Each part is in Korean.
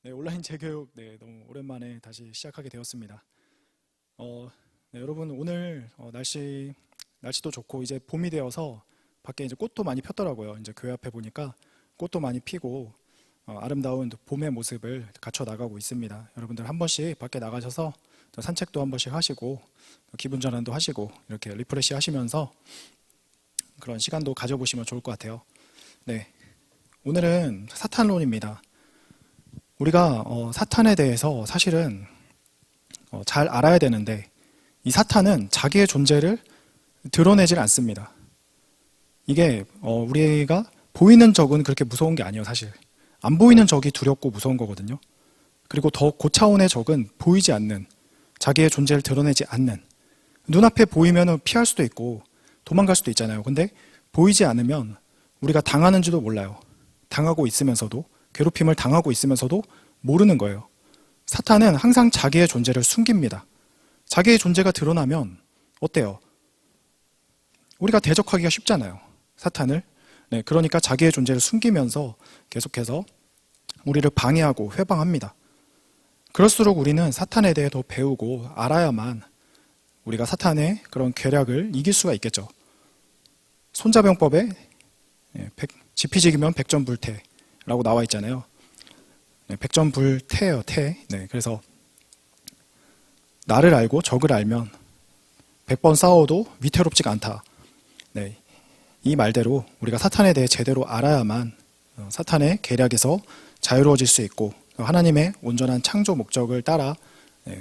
네, 온라인 재교육 너무 오랜만에 다시 시작하게 되었습니다. 여러분 오늘 날씨도 좋고 이제 봄이 되어서 밖에 이제 꽃도 많이 폈더라고요. 이제 교회 앞에 보니까 꽃도 많이 피고 아름다운 봄의 모습을 갖춰 나가고 있습니다. 여러분들 한 번씩 밖에 나가셔서 산책도 한 번씩 하시고 기분 전환도 하시고 이렇게 리프레시 하시면서 그런 시간도 가져보시면 좋을 것 같아요. 네, 오늘은 사탄론입니다. 우리가 사탄에 대해서 사실은 잘 알아야 되는데 이 사탄은 자기의 존재를 드러내질 않습니다. 이게 우리가 보이는 적은 그렇게 무서운 게 아니에요. 사실 안 보이는 적이 두렵고 무서운 거거든요. 그리고 더 고차원의 적은 보이지 않는, 자기의 존재를 드러내지 않는, 눈앞에 보이면 피할 수도 있고 도망갈 수도 있잖아요. 근데 보이지 않으면 우리가 당하는지도 몰라요. 당하고 있으면서도, 괴롭힘을 당하고 있으면서도 모르는 거예요. 사탄은 항상 자기의 존재를 숨깁니다. 자기의 존재가 드러나면 어때요? 우리가 대적하기가 쉽잖아요. 사탄을. 그러니까 자기의 존재를 숨기면서 계속해서 우리를 방해하고 회방합니다. 그럴수록 우리는 사탄에 대해 더 배우고 알아야만 우리가 사탄의 그런 계략을 이길 수가 있겠죠. 손자병법에 지피지기면 백전불태라고 나와 있잖아요. 백전불태예요, 태. 그래서 나를 알고 적을 알면 100번 싸워도 위태롭지가 않다. 이 말대로 우리가 사탄에 대해 제대로 알아야만 사탄의 계략에서 자유로워질 수 있고 하나님의 온전한 창조 목적을 따라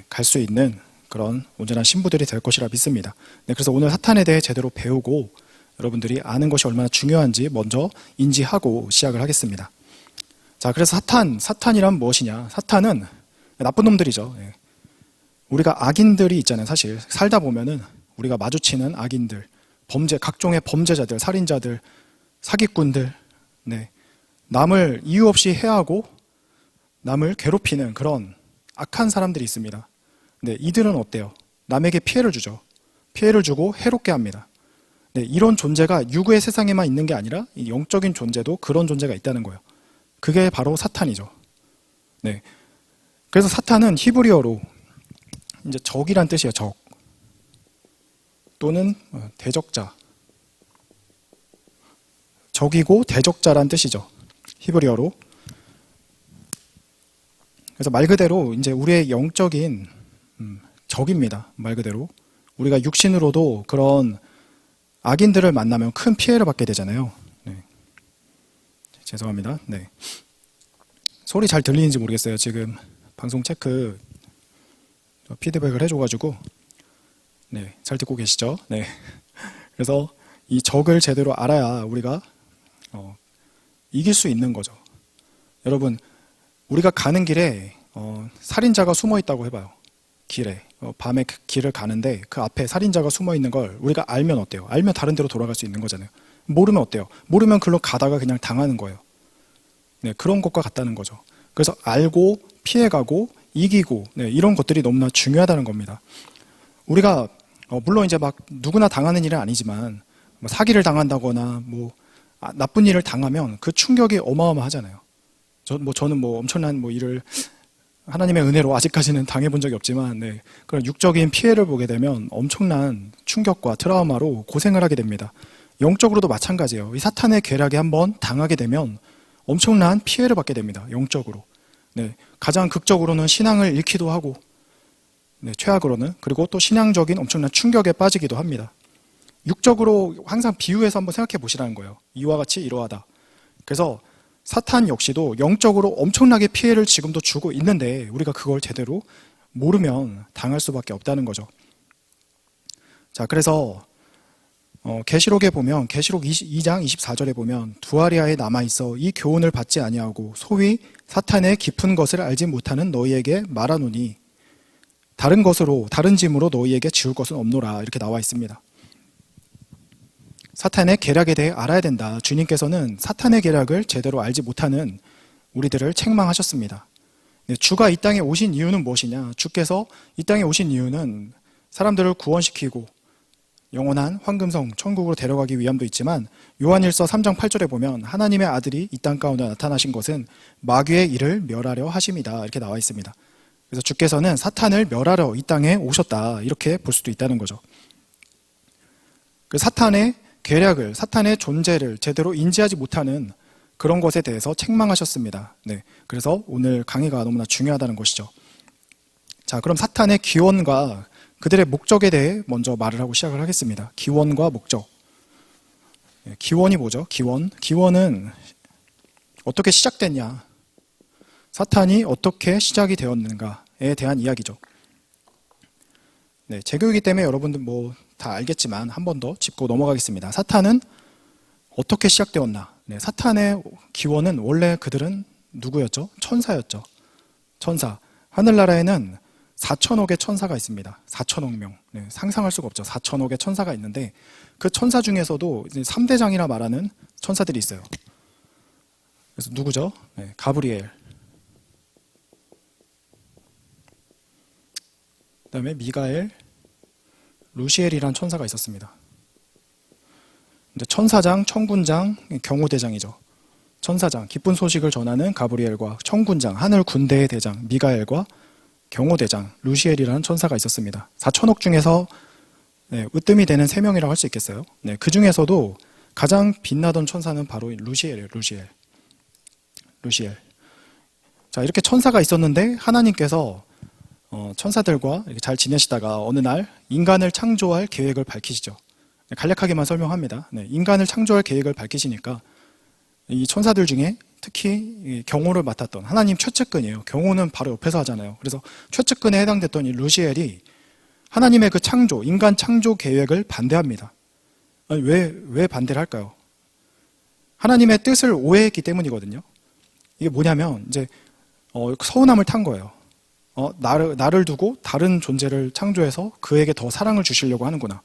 갈 수 있는 그런 온전한 신부들이 될 것이라 믿습니다. 그래서 오늘 사탄에 대해 제대로 배우고 여러분들이 아는 것이 얼마나 중요한지 먼저 인지하고 시작을 하겠습니다. 자, 그래서 사탄이란 무엇이냐? 사탄은 나쁜 놈들이죠. 우리가 악인들이 있잖아요. 사실 살다 보면은 우리가 마주치는 악인들, 각종의 범죄자들, 살인자들, 사기꾼들, 남을 이유 없이 해하고 남을 괴롭히는 그런 악한 사람들이 있습니다. 이들은 어때요? 남에게 피해를 주죠. 피해를 주고 해롭게 합니다. 이런 존재가 유구의 세상에만 있는 게 아니라 이 영적인 존재도 그런 존재가 있다는 거예요. 그게 바로 사탄이죠. 그래서 사탄은 히브리어로 이제 적이란 뜻이에요. 적 또는 대적자. 적이고 대적자란 뜻이죠. 히브리어로. 그래서 말 그대로 이제 우리의 영적인 적입니다. 말 그대로. 우리가 육신으로도 그런 악인들을 만나면 큰 피해를 받게 되잖아요. 죄송합니다. 소리 잘 들리는지 모르겠어요. 지금 방송 체크 피드백을 해줘가지고 잘 듣고 계시죠? 그래서 이 적을 제대로 알아야 우리가 이길 수 있는 거죠. 여러분, 우리가 가는 길에 살인자가 숨어 있다고 해봐요. 길에 밤에 길을 가는데 그 앞에 살인자가 숨어 있는 걸 우리가 알면 어때요? 알면 다른 데로 돌아갈 수 있는 거잖아요. 모르면 어때요? 모르면 글로 가다가 그냥 당하는 거예요. 그런 것과 같다는 거죠. 그래서 알고 피해가고 이기고 이런 것들이 너무나 중요하다는 겁니다. 우리가 물론 이제 막 누구나 당하는 일은 아니지만 뭐 사기를 당한다거나 나쁜 일을 당하면 그 충격이 어마어마하잖아요. 저는 엄청난 일을 하나님의 은혜로 아직까지는 당해본 적이 없지만 그런 육적인 피해를 보게 되면 엄청난 충격과 트라우마로 고생을 하게 됩니다. 영적으로도 마찬가지예요. 이 사탄의 계략에 한번 당하게 되면 엄청난 피해를 받게 됩니다. 영적으로. 가장 극적으로는 신앙을 잃기도 하고 최악으로는 그리고 또 신앙적인 엄청난 충격에 빠지기도 합니다. 육적으로 항상 비유해서 한번 생각해 보시라는 거예요. 이와 같이 이러하다. 그래서 사탄 역시도 영적으로 엄청나게 피해를 지금도 주고 있는데 우리가 그걸 제대로 모르면 당할 수밖에 없다는 거죠. 자, 그래서 계시록에 보면 계시록 2장 24절에 보면 두아리아에 남아있어 이 교훈을 받지 아니하고 소위 사탄의 깊은 것을 알지 못하는 너희에게 말하노니 다른 짐으로 너희에게 지울 것은 없노라 이렇게 나와 있습니다. 사탄의 계략에 대해 알아야 된다. 주님께서는 사탄의 계략을 제대로 알지 못하는 우리들을 책망하셨습니다. 주가 이 땅에 오신 이유는 무엇이냐? 주께서 이 땅에 오신 이유는 사람들을 구원시키고 영원한 황금성 천국으로 데려가기 위함도 있지만 요한일서 3장 8절에 보면 하나님의 아들이 이 땅 가운데 나타나신 것은 마귀의 일을 멸하려 하심이다 이렇게 나와 있습니다. 그래서 주께서는 사탄을 멸하러 이 땅에 오셨다 이렇게 볼 수도 있다는 거죠. 그 사탄의 계략을, 사탄의 존재를 제대로 인지하지 못하는 그런 것에 대해서 책망하셨습니다. 네, 그래서 오늘 강의가 너무나 중요하다는 것이죠. 자, 그럼 사탄의 기원과 그들의 목적에 대해 먼저 말을 하고 시작을 하겠습니다. 기원과 목적. 기원이 뭐죠? 기원은 어떻게 시작됐냐? 사탄이 어떻게 시작이 되었는가에 대한 이야기죠. 네, 제교이기 때문에 여러분들 뭐 다 알겠지만 한 번 더 짚고 넘어가겠습니다. 사탄은 어떻게 시작되었나? 네, 사탄의 기원은 원래 그들은 누구였죠? 천사였죠. 천사. 하늘나라에는 4천억의 천사가 있습니다. 4천억 명. 네, 상상할 수가 없죠. 4천억의 천사가 있는데 그 천사 중에서도 이제 3대장이라 말하는 천사들이 있어요. 그래서 누구죠? 네, 가브리엘. 그 다음에 미가엘, 루시엘이라는 천사가 있었습니다. 이제 천사장, 천군장, 경호대장이죠. 천사장, 기쁜 소식을 전하는 가브리엘과 천군장, 하늘 군대의 대장 미가엘과 경호대장 루시엘이라는 천사가 있었습니다. 4천억 중에서 으뜸이 되는 3명이라고 할 수 있겠어요. 네, 그 중에서도 가장 빛나던 천사는 바로 루시엘이에요. 루시엘. 자, 이렇게 천사가 있었는데 하나님께서 천사들과 이렇게 잘 지내시다가 어느 날 인간을 창조할 계획을 밝히시죠. 간략하게만 설명합니다. 네, 인간을 창조할 계획을 밝히시니까 이 천사들 중에 특히 경호를 맡았던 하나님 최측근이에요. 경호는 바로 옆에서 하잖아요. 그래서 최측근에 해당됐던 이 루시엘이 하나님의 그 창조, 인간 창조 계획을 반대합니다. 아니, 왜 반대를 할까요? 하나님의 뜻을 오해했기 때문이거든요. 이게 뭐냐면 이제 서운함을 탄 거예요. 나를 두고 다른 존재를 창조해서 그에게 더 사랑을 주시려고 하는구나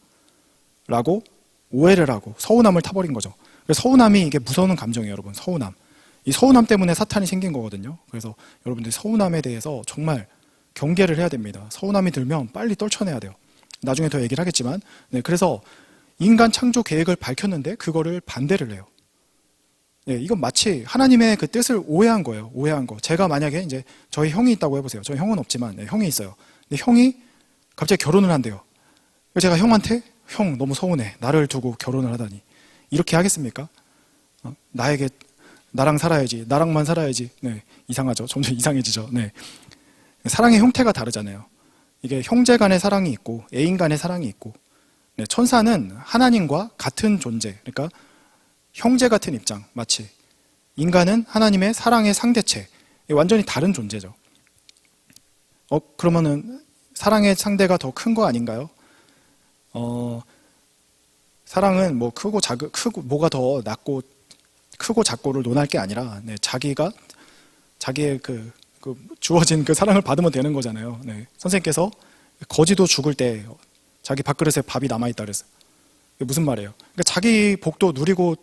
라고 오해를 하고 서운함을 타버린 거죠. 그래서 서운함이 이게 무서운 감정이에요, 여러분. 서운함. 이 서운함 때문에 사탄이 생긴 거거든요. 그래서 여러분들이 서운함에 대해서 정말 경계를 해야 됩니다. 서운함이 들면 빨리 떨쳐내야 돼요. 나중에 더 얘기를 하겠지만, 네, 그래서 인간 창조 계획을 밝혔는데 그거를 반대를 해요. 네, 이건 마치 하나님의 그 뜻을 오해한 거예요. 오해한 거. 제가 만약에 이제 저희 형이 있다고 해보세요. 저희 형은 없지만 네, 형이 있어요. 근데 형이 갑자기 결혼을 한대요. 제가 형한테 형 너무 서운해. 나를 두고 결혼을 하다니. 이렇게 하겠습니까? 나랑 살아야지. 나랑만 살아야지. 네, 이상하죠. 점점 이상해지죠. 네. 사랑의 형태가 다르잖아요. 이게 형제 간의 사랑이 있고 애인 간의 사랑이 있고 네, 천사는 하나님과 같은 존재. 그러니까 형제 같은 입장, 마치 인간은 하나님의 사랑의 상대체, 완전히 다른 존재죠. 그러면은 사랑의 상대가 더 큰 거 아닌가요? 사랑은 뭐 크고 뭐가 더 낫고 크고 작고를 논할 게 아니라 네, 자기의 그 주어진 그 사랑을 받으면 되는 거잖아요. 네, 선생님께서 거지도 죽을 때 자기 밥그릇에 밥이 남아있다 그랬어요. 이게 무슨 말이에요? 그러니까 자기 복도 누리고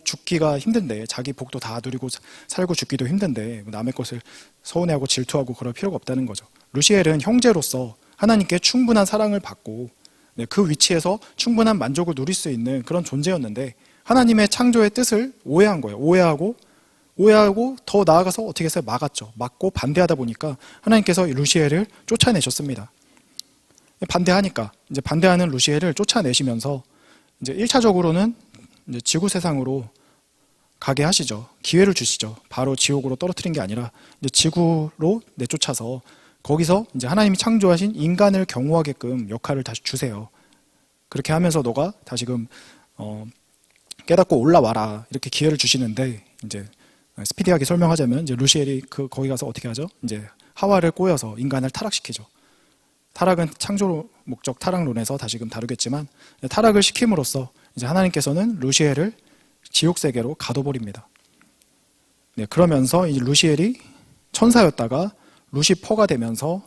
죽기가 힘든데, 자기 복도 다 누리고 살고 죽기도 힘든데 남의 것을 서운해하고 질투하고 그럴 필요가 없다는 거죠. 루시엘은 형제로서 하나님께 충분한 사랑을 받고 네, 그 위치에서 충분한 만족을 누릴 수 있는 그런 존재였는데 하나님의 창조의 뜻을 오해한 거예요. 오해하고 더 나아가서 어떻게 해서 막았죠. 막고 반대하다 보니까 하나님께서 루시엘을 쫓아내셨습니다. 반대하니까 이제 반대하는 루시엘을 쫓아내시면서 이제 1차적으로는 이제 지구 세상으로 가게 하시죠. 기회를 주시죠. 바로 지옥으로 떨어뜨린 게 아니라 이제 지구로 내쫓아서 거기서 이제 하나님이 창조하신 인간을 경호하게끔 역할을 다시 주세요. 그렇게 하면서 너가 다시금 깨닫고 올라와라 이렇게 기회를 주시는데 이제 스피디하게 설명하자면 이제 루시엘이 거기 가서 어떻게 하죠? 이제 하와를 꼬여서 인간을 타락시키죠. 타락은 창조 목적 타락론에서 다시금 다루겠지만 타락을 시킴으로써 이제 하나님께서는 루시엘을 지옥 세계로 가둬버립니다. 네, 그러면서 이 루시엘이 천사였다가 루시퍼가 되면서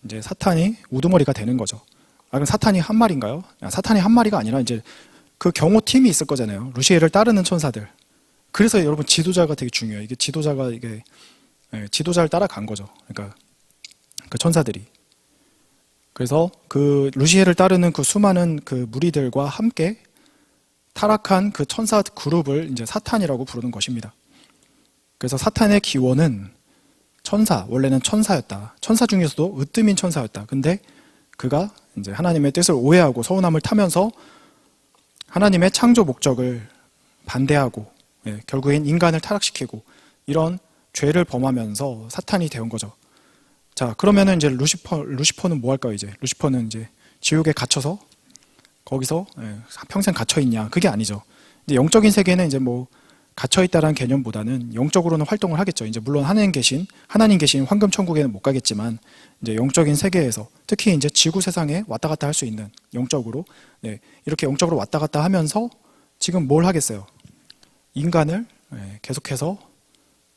이제 사탄이 우두머리가 되는 거죠. 그럼 사탄이 한 마리인가요? 사탄이 한 마리가 아니라 이제 그 경호팀이 있을 거잖아요. 루시엘을 따르는 천사들. 그래서 여러분 지도자가 되게 중요해요. 이게 지도자를 따라간 거죠. 그러니까 그 천사들이. 그래서 그 루시엘을 따르는 그 수많은 그 무리들과 함께 타락한 그 천사 그룹을 이제 사탄이라고 부르는 것입니다. 그래서 사탄의 기원은 천사, 원래는 천사였다. 천사 중에서도 으뜸인 천사였다. 근데 그가 이제 하나님의 뜻을 오해하고 서운함을 타면서 하나님의 창조 목적을 반대하고, 결국엔 인간을 타락시키고 이런 죄를 범하면서 사탄이 되온 거죠. 자, 그러면은 이제 루시퍼는 뭐 할까요, 이제? 루시퍼는 이제 지옥에 갇혀서 거기서 평생 갇혀 있냐? 그게 아니죠. 이제 영적인 세계는 이제 뭐 갇혀 있다라는 개념보다는 영적으로는 활동을 하겠죠. 이제 물론 하나님 계신 황금 천국에는 못 가겠지만 이제 영적인 세계에서 특히 이제 지구 세상에 왔다 갔다 할 수 있는 영적으로 이렇게 영적으로 왔다 갔다 하면서 지금 뭘 하겠어요? 인간을 계속해서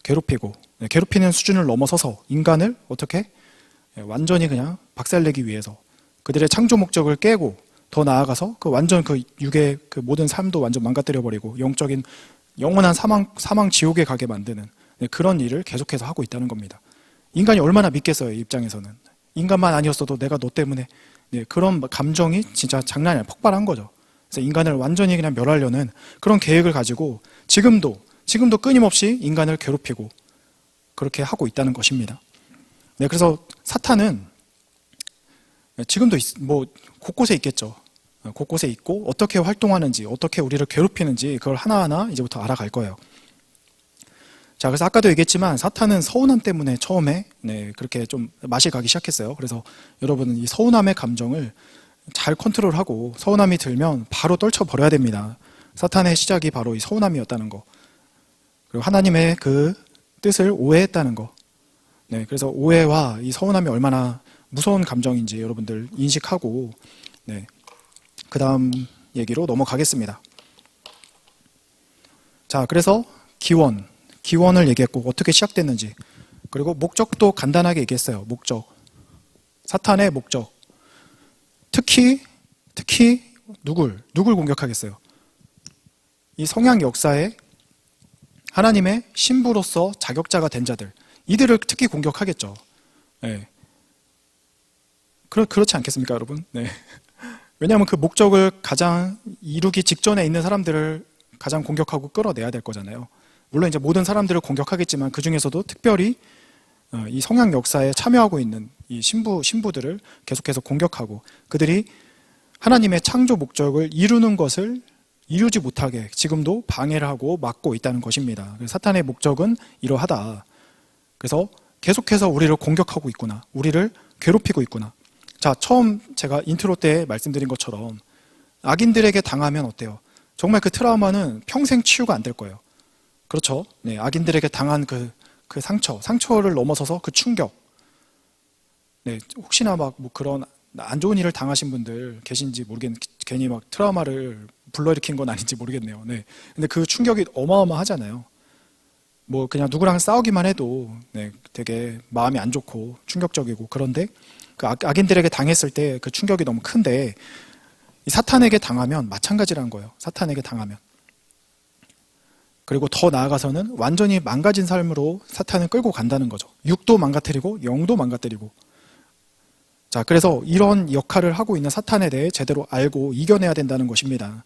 괴롭히고 괴롭히는 수준을 넘어서서 인간을 어떻게 완전히 그냥 박살내기 위해서 그들의 창조 목적을 깨고 더 나아가서 그 완전 그 육의 그 모든 삶도 완전 망가뜨려 버리고 영적인 영원한 사망 지옥에 가게 만드는 그런 일을 계속해서 하고 있다는 겁니다. 인간이 얼마나 믿겠어요, 이 입장에서는. 인간만 아니었어도 내가 너 때문에 그런 감정이 진짜 장난이 아니라 폭발한 거죠. 그래서 인간을 완전히 그냥 멸하려는 그런 계획을 가지고 지금도 끊임없이 인간을 괴롭히고 그렇게 하고 있다는 것입니다. 그래서 사탄은 지금도 뭐 곳곳에 있겠죠. 곳곳에 있고 어떻게 활동하는지, 어떻게 우리를 괴롭히는지 그걸 하나하나 이제부터 알아갈 거예요. 자, 그래서 아까도 얘기했지만 사탄은 서운함 때문에 처음에 그렇게 좀 맛이 가기 시작했어요. 그래서 여러분은 이 서운함의 감정을 잘 컨트롤하고 서운함이 들면 바로 떨쳐버려야 됩니다. 사탄의 시작이 바로 이 서운함이었다는 거. 그리고 하나님의 그 뜻을 오해했다는 거. 그래서 오해와 이 서운함이 얼마나 무서운 감정인지 여러분들 인식하고 그 다음 얘기로 넘어가겠습니다. 자, 그래서 기원을 얘기했고 어떻게 시작됐는지, 그리고 목적도 간단하게 얘기했어요. 목적, 사탄의 목적. 특히 누굴 공격하겠어요? 이 성약 역사에 하나님의 신부로서 자격자가 된 자들, 이들을 특히 공격하겠죠. 그렇지 않겠습니까, 여러분? 왜냐하면 그 목적을 가장 이루기 직전에 있는 사람들을 가장 공격하고 끌어내야 될 거잖아요. 물론 이제 모든 사람들을 공격하겠지만 그 중에서도 특별히 이 성약 역사에 참여하고 있는 이 신부들을 계속해서 공격하고 그들이 하나님의 창조 목적을 이루는 것을 이루지 못하게 지금도 방해를 하고 막고 있다는 것입니다. 사탄의 목적은 이러하다. 그래서 계속해서 우리를 공격하고 있구나. 우리를 괴롭히고 있구나. 자, 처음 제가 인트로 때 말씀드린 것처럼 악인들에게 당하면 어때요? 정말 그 트라우마는 평생 치유가 안 될 거예요. 그렇죠? 악인들에게 당한 그 상처를 넘어서서 그 충격. 혹시나 막 뭐 그런 안 좋은 일을 당하신 분들 계신지 모르겠는데 괜히 막 트라우마를 불러일으킨 건 아닌지 모르겠네요. 근데 그 충격이 어마어마하잖아요. 뭐 그냥 누구랑 싸우기만 해도 되게 마음이 안 좋고 충격적이고, 그런데 그 악인들에게 당했을 때 그 충격이 너무 큰데 이 사탄에게 당하면 마찬가지라는 거예요. 사탄에게 당하면. 그리고 더 나아가서는 완전히 망가진 삶으로 사탄을 끌고 간다는 거죠. 육도 망가뜨리고 영도 망가뜨리고. 자, 그래서 이런 역할을 하고 있는 사탄에 대해 제대로 알고 이겨내야 된다는 것입니다.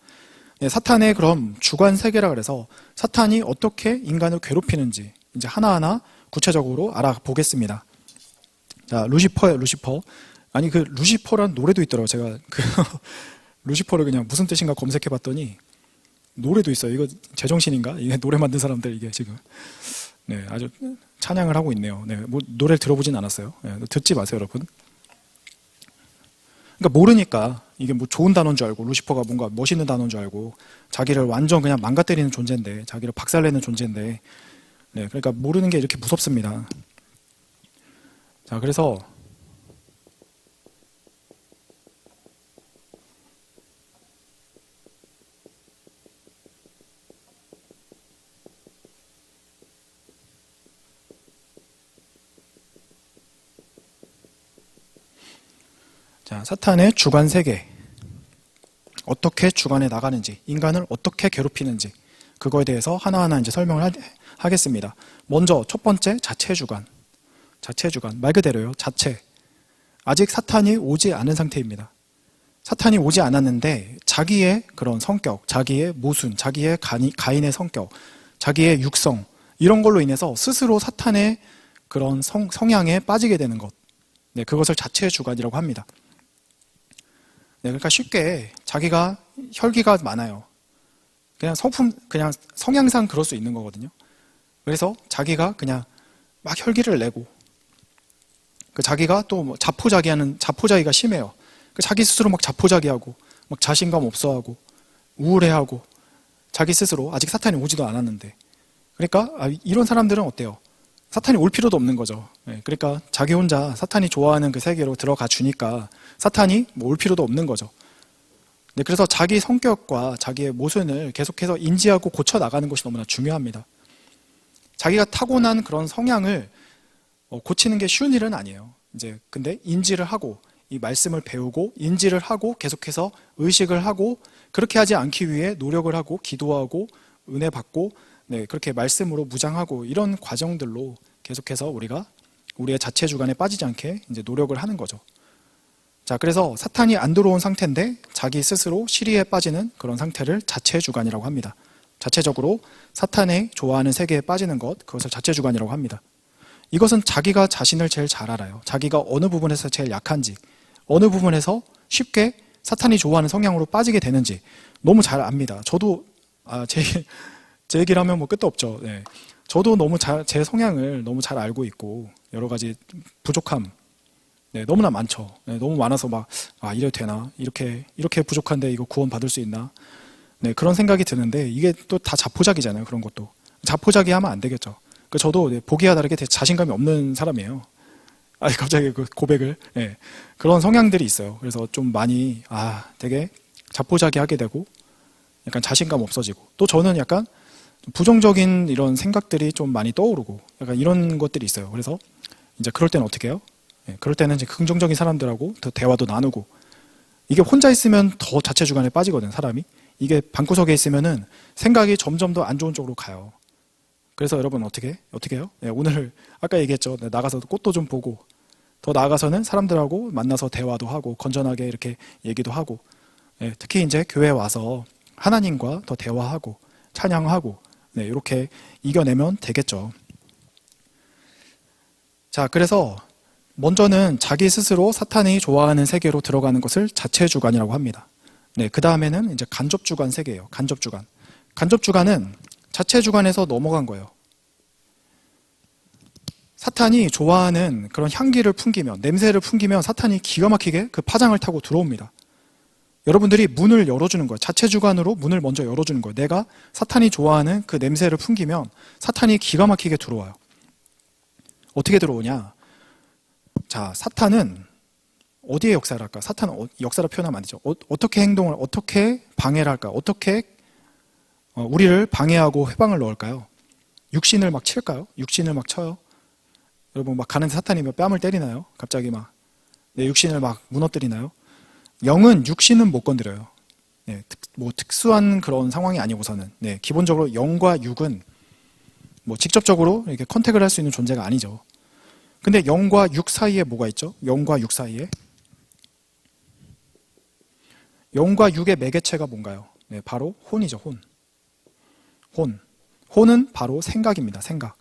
사탄의 그럼 주관 세계라 그래서 사탄이 어떻게 인간을 괴롭히는지 이제 하나하나 구체적으로 알아보겠습니다. 자, 루시퍼예요, 루시퍼. 아니, 그 루시퍼란 노래도 있더라고요. 제가 그 루시퍼를 그냥 무슨 뜻인가 검색해 봤더니 노래도 있어요. 이거 제정신인가? 이게 노래 만든 사람들 이게 지금 아주 찬양을 하고 있네요. 뭐 노래를 들어보진 않았어요. 듣지 마세요, 여러분. 그러니까 모르니까 이게 뭐 좋은 단어인 줄 알고 루시퍼가 뭔가 멋있는 단어인 줄 알고 자기를 완전 그냥 망가뜨리는 존재인데, 자기를 박살내는 존재인데, 그러니까 모르는 게 이렇게 무섭습니다. 자, 그래서 자, 사탄의 주관 세계, 어떻게 주관해 나가는지, 인간을 어떻게 괴롭히는지, 그거에 대해서 하나하나 이제 설명을 하겠습니다. 먼저 첫 번째, 자체 주관. 말 그대로요, 자체. 아직 사탄이 오지 않은 상태입니다. 사탄이 오지 않았는데 자기의 그런 성격, 자기의 모순, 자기의 가인의 성격, 자기의 육성 이런 걸로 인해서 스스로 사탄의 그런 성향에 빠지게 되는 것, 네, 그것을 자체 주관이라고 합니다. 네, 그러니까 쉽게 자기가 혈기가 많아요. 그냥 성향상 그럴 수 있는 거거든요. 그래서 자기가 그냥 막 혈기를 내고, 자기가 또 뭐 자포자기가 심해요. 자기 스스로 막 자포자기하고, 막 자신감 없어하고, 우울해하고, 자기 스스로 아직 사탄이 오지도 않았는데. 그러니까 이런 사람들은 어때요? 사탄이 올 필요도 없는 거죠. 네, 그러니까 자기 혼자 사탄이 좋아하는 그 세계로 들어가 주니까 사탄이 뭐 올 필요도 없는 거죠. 네, 그래서 자기 성격과 자기의 모순을 계속해서 인지하고 고쳐 나가는 것이 너무나 중요합니다. 자기가 타고난 그런 성향을 고치는 게 쉬운 일은 아니에요. 근데 인지를 하고 이 말씀을 배우고 인지를 하고 계속해서 의식을 하고 그렇게 하지 않기 위해 노력을 하고 기도하고 은혜 받고 네, 그렇게 말씀으로 무장하고 이런 과정들로 계속해서 우리가 우리의 자체 주관에 빠지지 않게 노력을 하는 거죠. 자, 그래서 사탄이 안 들어온 상태인데 자기 스스로 시리에 빠지는 그런 상태를 자체 주관이라고 합니다. 자체적으로 사탄의 좋아하는 세계에 빠지는 것, 그것을 자체 주관이라고 합니다. 이것은 자기가 자신을 제일 잘 알아요. 자기가 어느 부분에서 제일 약한지, 어느 부분에서 쉽게 사탄이 좋아하는 성향으로 빠지게 되는지 너무 잘 압니다. 저도 제 얘기를 하면 뭐 끝도 없죠. 네. 저도 제 성향을 너무 잘 알고 있고 여러 가지 부족함, 네, 너무나 많죠. 네, 너무 많아서 이래도 되나? 이렇게 부족한데 이거 구원 받을 수 있나? 네, 그런 생각이 드는데 이게 또 다 자포자기잖아요. 그런 것도 자포자기 하면 안 되겠죠. 저도 보기와 다르게 되게 자신감이 없는 사람이에요. 갑자기 그 고백을. 네, 그런 성향들이 있어요. 그래서 좀 많이 되게 자포자기 하게 되고 약간 자신감 없어지고 또 저는 약간 부정적인 이런 생각들이 좀 많이 떠오르고 약간 이런 것들이 있어요. 그래서 그럴 때는 어떻게 해요? 네, 그럴 때는 긍정적인 사람들하고 더 대화도 나누고 이게 혼자 있으면 더 자체 주관에 빠지거든, 사람이. 이게 방구석에 있으면은 생각이 점점 더 안 좋은 쪽으로 가요. 그래서 여러분 어떻게 해요? 네, 오늘 아까 얘기했죠. 네, 나가서 꽃도 좀 보고 더 나아가서는 사람들하고 만나서 대화도 하고 건전하게 이렇게 얘기도 하고 네, 특히 이제 교회에 와서 하나님과 더 대화하고 찬양하고 네, 이렇게 이겨내면 되겠죠. 자, 그래서 먼저는 자기 스스로 사탄이 좋아하는 세계로 들어가는 것을 자체 주관이라고 합니다. 네, 그 다음에는 이제 간접 주관 세계예요. 간접 주관. 간접 주관은 자체 주관에서 넘어간 거예요. 사탄이 좋아하는 그런 향기를 풍기면, 냄새를 풍기면 사탄이 기가 막히게 그 파장을 타고 들어옵니다. 여러분들이 문을 열어주는 거예요. 자체 주관으로 문을 먼저 열어주는 거예요. 내가 사탄이 좋아하는 그 냄새를 풍기면 사탄이 기가 막히게 들어와요. 어떻게 들어오냐? 자, 사탄은 어디에 역사를 할까? 사탄은 역사로 표현하면 안 되죠. 어떻게 행동을, 어떻게 방해를 할까? 어떻게 우리를 방해하고 회방을 넣을까요? 육신을 막 칠까요? 육신을 막 쳐요? 여러분 막 가는데 사탄이 뺨을 때리나요? 갑자기 내 육신을 막 무너뜨리나요? 영은 육신은 못 건드려요. 네, 특수한 그런 상황이 아니고서는 네, 기본적으로 영과 육은 직접적으로 이렇게 컨택을 할 수 있는 존재가 아니죠. 근데 영과 육 사이에 뭐가 있죠? 영과 육 사이에 영과 육의 매개체가 뭔가요? 네, 바로 혼이죠. 혼은 바로 생각입니다. 생각.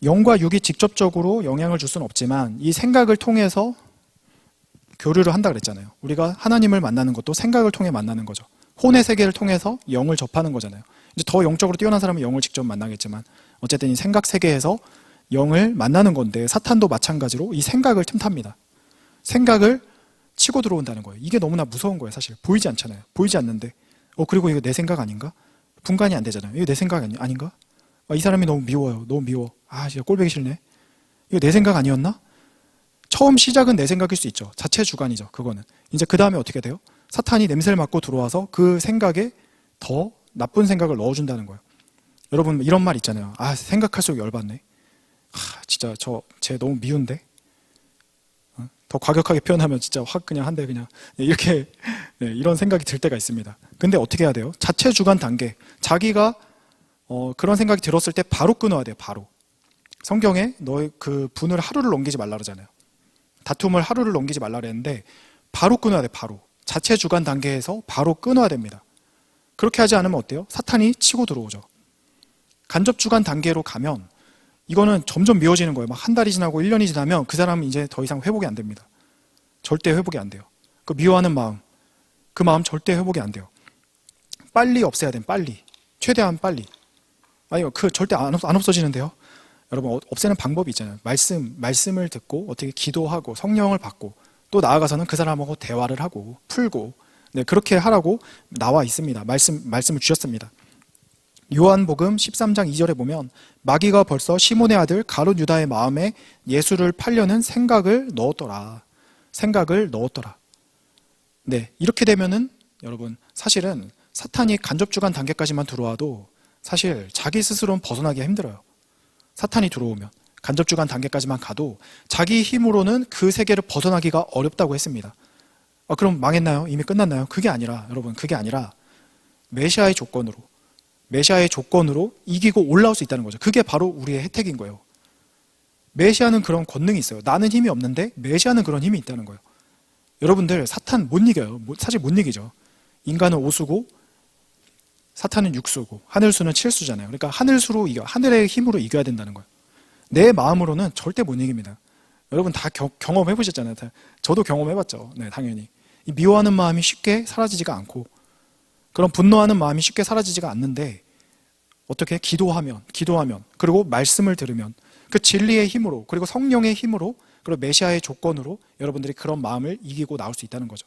영과 육이 직접적으로 영향을 줄 수는 없지만 이 생각을 통해서 교류를 한다 그랬잖아요. 우리가 하나님을 만나는 것도 생각을 통해 만나는 거죠. 혼의 세계를 통해서 영을 접하는 거잖아요. 이제 더 영적으로 뛰어난 사람은 영을 직접 만나겠지만 어쨌든 이 생각 세계에서 영을 만나는 건데 사탄도 마찬가지로 이 생각을 틈탑니다. 생각을 치고 들어온다는 거예요. 이게 너무나 무서운 거예요. 사실 보이지 않잖아요. 보이지 않는데 그리고 이거 내 생각 아닌가? 분간이 안 되잖아요. 이거 내 생각 아닌가? 이 사람이 너무 미워요. 너무 미워. 진짜 꼴보기 싫네. 이거 내 생각 아니었나? 처음 시작은 내 생각일 수 있죠. 자체 주관이죠. 그거는. 이제 그 다음에 어떻게 돼요? 사탄이 냄새를 맡고 들어와서 그 생각에 더 나쁜 생각을 넣어준다는 거예요. 여러분 이런 말 있잖아요. 생각할수록 열받네. 진짜 쟤 너무 미운데? 더 과격하게 표현하면 진짜 확 그냥 한 대 그냥 이렇게 네, 이런 생각이 들 때가 있습니다. 근데 어떻게 해야 돼요? 자체 주관 단계. 자기가 그런 생각이 들었을 때 바로 끊어야 돼요. 바로. 성경에 너의 그 분을 하루를 넘기지 말라 그러잖아요. 다툼을 하루를 넘기지 말라 그랬는데 바로 끊어야 돼. 바로 자체 주관 단계에서 바로 끊어야 됩니다. 그렇게 하지 않으면 어때요? 사탄이 치고 들어오죠. 간접 주관 단계로 가면 이거는 점점 미워지는 거예요. 막 한 달이 지나고 1년이 지나면 그 사람은 이제 더 이상 회복이 안 됩니다. 절대 회복이 안 돼요. 그 미워하는 마음, 그 마음 절대 회복이 안 돼요. 빨리 없애야 돼요. 빨리. 최대한 빨리. 아니, 그 절대 안 없어지는데요. 여러분, 없애는 방법이 있잖아요. 말씀을 듣고 어떻게 기도하고 성령을 받고 또 나아가서는 그 사람하고 대화를 하고 풀고, 네, 그렇게 하라고 나와 있습니다. 말씀을 주셨습니다. 요한복음 13장 2절에 보면 마귀가 벌써 시몬의 아들 가룟 유다의 마음에 예수를 팔려는 생각을 넣었더라. 네, 이렇게 되면은 여러분, 사실은 사탄이 간접주관 단계까지만 들어와도 사실 자기 스스로는 벗어나기가 힘들어요. 사탄이 들어오면 간접주관 단계까지만 가도 자기 힘으로는 그 세계를 벗어나기가 어렵다고 했습니다. 그럼 망했나요? 이미 끝났나요? 그게 아니라, 여러분, 그게 아니라 메시아의 조건으로 이기고 올라올 수 있다는 거죠. 그게 바로 우리의 혜택인 거예요. 메시아는 그런 권능이 있어요. 나는 힘이 없는데 메시아는 그런 힘이 있다는 거예요. 여러분들, 사탄 못 이겨요. 사실 못 이기죠. 인간은 오수고 사탄은 육수고 하늘수는 칠수잖아요. 그러니까 하늘수로 이겨, 하늘의 힘으로 이겨야 된다는 거예요. 내 마음으로는 절대 못 이깁니다. 여러분 다 경험해 보셨잖아요. 저도 경험해 봤죠. 네, 당연히. 이 미워하는 마음이 쉽게 사라지지가 않고 그런 분노하는 마음이 쉽게 사라지지가 않는데 어떻게 기도하면 그리고 말씀을 들으면 그 진리의 힘으로 그리고 성령의 힘으로 그리고 메시아의 조건으로 여러분들이 그런 마음을 이기고 나올 수 있다는 거죠.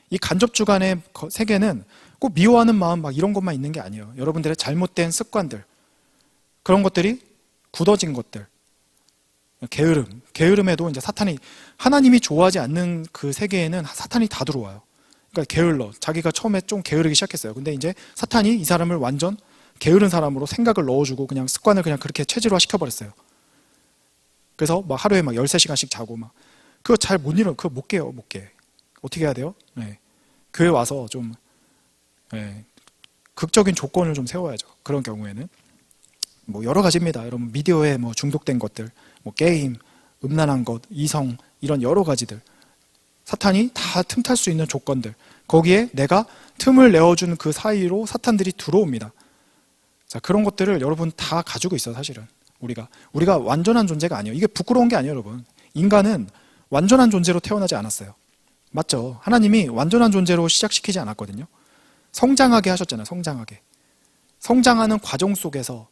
이 간접주관의 세계는 꼭 미워하는 마음 막 이런 것만 있는 게 아니에요. 여러분들의 잘못된 습관들, 그런 것들이 굳어진 것들, 게으름에도 이제 사탄이, 하나님이 좋아하지 않는 그 세계에는 사탄이 다 들어와요. 그러니까 게을러, 자기가 처음에 좀 게으르기 시작했어요. 근데 이제 사탄이 이 사람을 완전 게으른 사람으로 생각을 넣어주고 그냥 습관을 그냥 그렇게 체질화 시켜버렸어요. 그래서 막 하루에 막 13시간씩 자고 막 그거 잘 못 일어, 그거 못 깨요, 못 깨. 어떻게 해야 돼요? 네. 교회 와서 좀 극적인 조건을 좀 세워야죠. 그런 경우에는 뭐 여러 가지입니다. 여러분 미디어에 뭐 중독된 것들, 뭐 게임, 음란한 것, 이성 이런 여러 가지들 사탄이 다 틈탈 수 있는 조건들 거기에 내가 틈을 내어준 그 사이로 사탄들이 들어옵니다. 자, 그런 것들을 여러분 다 가지고 있어요. 사실은 우리가 완전한 존재가 아니에요. 이게 부끄러운 게 아니에요. 여러분 인간은 완전한 존재로 태어나지 않았어요. 맞죠? 하나님이 완전한 존재로 시작시키지 않았거든요. 성장하게 하셨잖아요. 성장하는 과정 속에서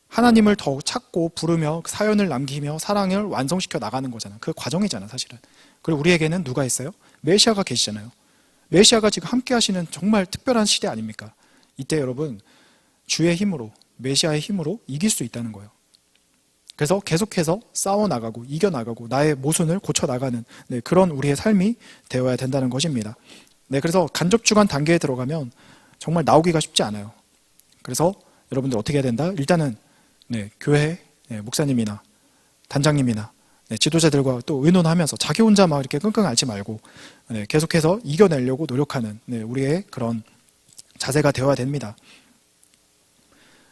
하나님을 더 찾고 부르며 사연을 남기며 사랑을 완성시켜 나가는 거잖아요. 그 과정이잖아요. 사실은. 그리고 우리에게는 누가 있어요? 메시아가 계시잖아요. 메시아가 지금 함께 하시는 정말 특별한 시대 아닙니까? 이때 여러분 주의 힘으로, 메시아의 힘으로 이길 수 있다는 거예요. 그래서 계속해서 싸워나가고 이겨나가고 나의 모순을 고쳐나가는 그런 우리의 삶이 되어야 된다는 것입니다. 네, 그래서 간접주관 단계에 들어가면 정말 나오기가 쉽지 않아요. 그래서 여러분들 어떻게 해야 된다? 일단은 교회 목사님이나 단장님이나 지도자들과 또 의논하면서 자기 혼자 막 이렇게 끙끙 앓지 말고 계속해서 이겨내려고 노력하는 우리의 그런 자세가 되어야 됩니다.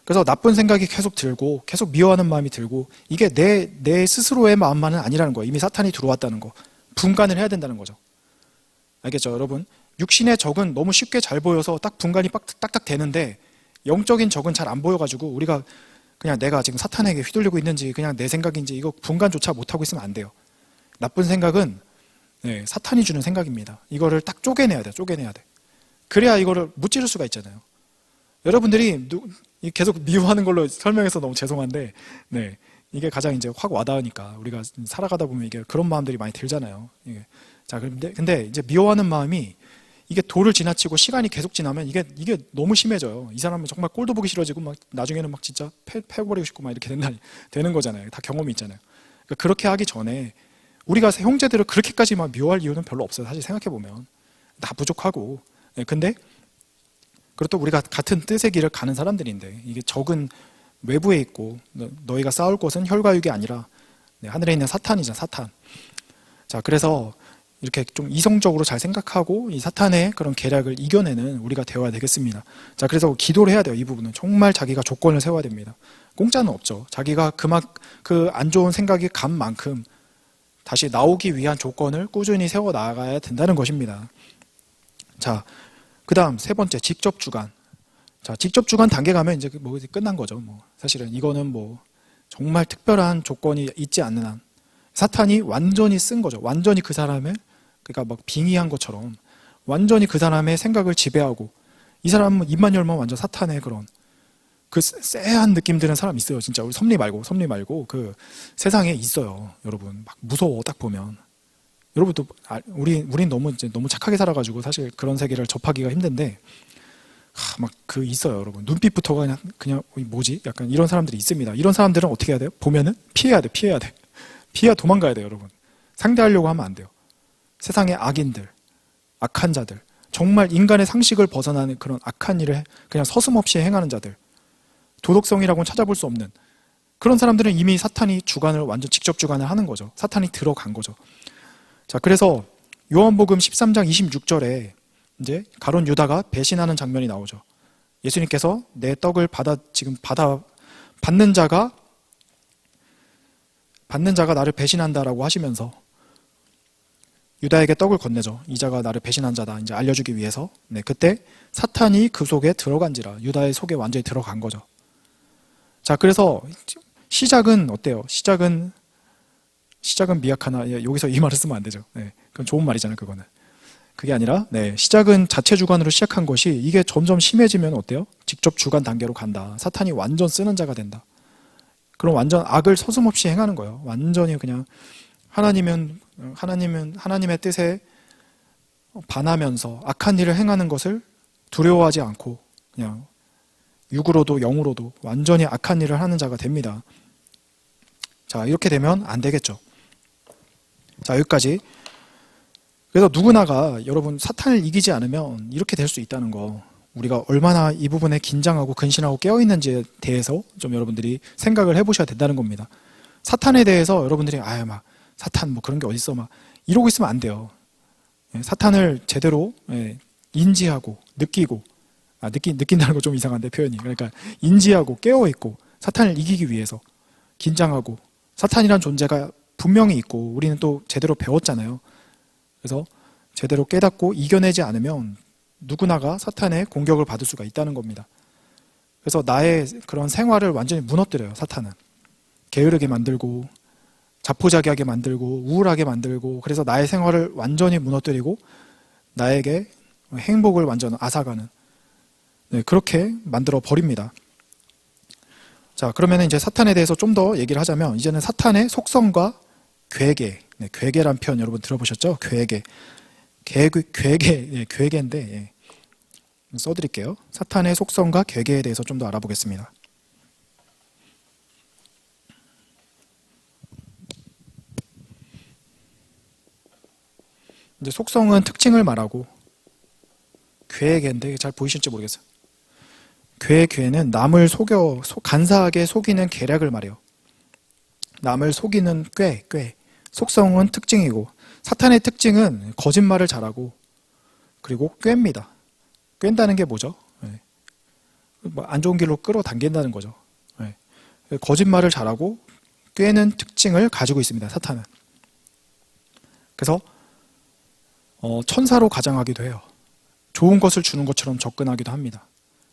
그래서 나쁜 생각이 계속 들고 계속 미워하는 마음이 들고 이게 내 스스로의 마음만은 아니라는 거예요. 이미 사탄이 들어왔다는 거. 분간을 해야 된다는 거죠. 알겠죠, 여러분? 육신의 적은 너무 쉽게 잘 보여서 딱 분간이 딱딱 되는데 영적인 적은 잘 안 보여가지고 우리가 그냥 내가 지금 사탄에게 휘둘리고 있는지 그냥 내 생각인지 이거 분간조차 못하고 있으면 안 돼요. 나쁜 생각은 사탄이 주는 생각입니다. 이거를 딱 쪼개내야 돼. 그래야 이거를 무찌를 수가 있잖아요. 여러분들이 계속 미워하는 걸로 설명해서 너무 죄송한데 이게 가장 이제 확 와닿으니까 우리가 살아가다 보면 이게 그런 마음들이 많이 들잖아요. 자, 근데 이제 미워하는 마음이 이게 도를 지나치고 시간이 계속 지나면 이게 너무 심해져요. 이 사람은 정말 꼴도 보기 싫어지고 막 나중에는 막 진짜 패버리고 싶고 막 이렇게 되는 거잖아요. 다 경험이 있잖아요. 그러니까 그렇게 하기 전에 우리가 형제들을 그렇게까지 막 미워할 이유는 별로 없어요. 사실 생각해 보면 다 부족하고. 근데 그리고 또 우리가 같은 뜻의 길을 가는 사람들인데 이게 적은 외부에 있고 너희가 싸울 곳은 혈과 육이 아니라 하늘에 있는 사탄이잖아, 사탄. 자, 그래서 이렇게 좀 이성적으로 잘 생각하고 이 사탄의 그런 계략을 이겨내는 우리가 되어야 되겠습니다. 자, 그래서 기도를 해야 돼요. 이 부분은 정말 자기가 조건을 세워야 됩니다. 공짜는 없죠. 자기가 그 안 좋은 생각이 간 만큼 다시 나오기 위한 조건을 꾸준히 세워 나가야 된다는 것입니다. 자, 그 다음 세 번째, 직접 주관. 자, 직접 주관 단계 가면 이제 뭐 끝난 거죠. 뭐 사실은 이거는 뭐 정말 특별한 조건이 있지 않는 한 사탄이 완전히 쓴 거죠. 완전히 그 사람을, 그러니까 막 빙의한 것처럼 완전히 그 사람의 생각을 지배하고, 이 사람은 입만 열면 완전 사탄의 그런 그 쎄한 느낌 드는 사람 있어요. 진짜 우리 섭리 말고 그 세상에 있어요. 여러분 막 무서워 딱 보면. 여러분도 우린 너무 착하게 살아가지고 사실 그런 세계를 접하기가 힘든데, 막 그 있어요, 여러분. 눈빛부터가 그냥 뭐지? 약간 이런 사람들이 있습니다. 이런 사람들은 어떻게 해야 돼요? 보면은 피해야 돼. 도망가야 돼요, 여러분. 상대하려고 하면 안 돼요. 세상의 악인들, 악한 자들, 정말 인간의 상식을 벗어나는 그런 악한 일을 그냥 서슴없이 행하는 자들, 도덕성이라고는 찾아볼 수 없는 그런 사람들은 이미 사탄이 주관을 완전 직접 주관을 하는 거죠. 사탄이 들어간 거죠. 자, 그래서 요한복음 13장 26절에 이제 가룟 유다가 배신하는 장면이 나오죠. 예수님께서 내 떡을 받는 자가 나를 배신한다라고 하시면서 유다에게 떡을 건네죠. 이 자가 나를 배신한 자다 이제 알려주기 위해서. 네, 그때 사탄이 그 속에 들어간지라, 유다의 속에 완전히 들어간 거죠. 자, 그래서 시작은 어때요? 시작은 미약하나, 여기서 이 말을 쓰면 안 되죠. 네, 그건 좋은 말이잖아요, 그거는. 그게 아니라, 네, 시작은 자체 주관으로 시작한 것이 이게 점점 심해지면 어때요? 직접 주관 단계로 간다. 사탄이 완전 쓰는 자가 된다. 그럼 완전 악을 서슴없이 행하는 거예요. 완전히 그냥 하나님의 뜻에 반하면서 악한 일을 행하는 것을 두려워하지 않고 그냥 육으로도 영으로도 완전히 악한 일을 하는 자가 됩니다. 자, 이렇게 되면 안 되겠죠. 자, 여기까지. 그래서 누구나가 여러분 사탄을 이기지 않으면 이렇게 될 수 있다는 거, 우리가 얼마나 이 부분에 긴장하고 근신하고 깨어있는지에 대해서 좀 여러분들이 생각을 해보셔야 된다는 겁니다. 사탄에 대해서 여러분들이 막 사탄 뭐 그런 게 어딨어 막 이러고 있으면 안 돼요. 사탄을 제대로 인지하고 느끼고, 느낀다는 거 좀 이상한데 표현이, 그러니까 인지하고 깨어있고 사탄을 이기기 위해서 긴장하고, 사탄이란 존재가 분명히 있고 우리는 또 제대로 배웠잖아요. 그래서 제대로 깨닫고 이겨내지 않으면 누구나가 사탄의 공격을 받을 수가 있다는 겁니다. 그래서 나의 그런 생활을 완전히 무너뜨려요, 사탄은. 게으르게 만들고 자포자기하게 만들고 우울하게 만들고, 그래서 나의 생활을 완전히 무너뜨리고 나에게 행복을 완전 앗아가는, 네, 그렇게 만들어 버립니다. 자, 그러면 이제 사탄에 대해서 좀 더 얘기를 하자면, 이제는 사탄의 속성과 괴계, 네, 괴계란 표현 여러분 들어보셨죠? 괴계인데 써드릴게요. 사탄의 속성과 괴계에 대해서 좀 더 알아보겠습니다. 이제 속성은 특징을 말하고, 괴계인데 잘 보이실지 모르겠어요. 괴는 남을 간사하게 속이는 계략을 말해요. 남을 속이는 꾀. 속성은 특징이고, 사탄의 특징은 거짓말을 잘하고, 그리고 꾀입니다. 꾀다는 게 뭐죠? 안 좋은 길로 끌어당긴다는 거죠. 거짓말을 잘하고 꾀는 특징을 가지고 있습니다, 사탄은. 그래서 천사로 가장하기도 해요. 좋은 것을 주는 것처럼 접근하기도 합니다.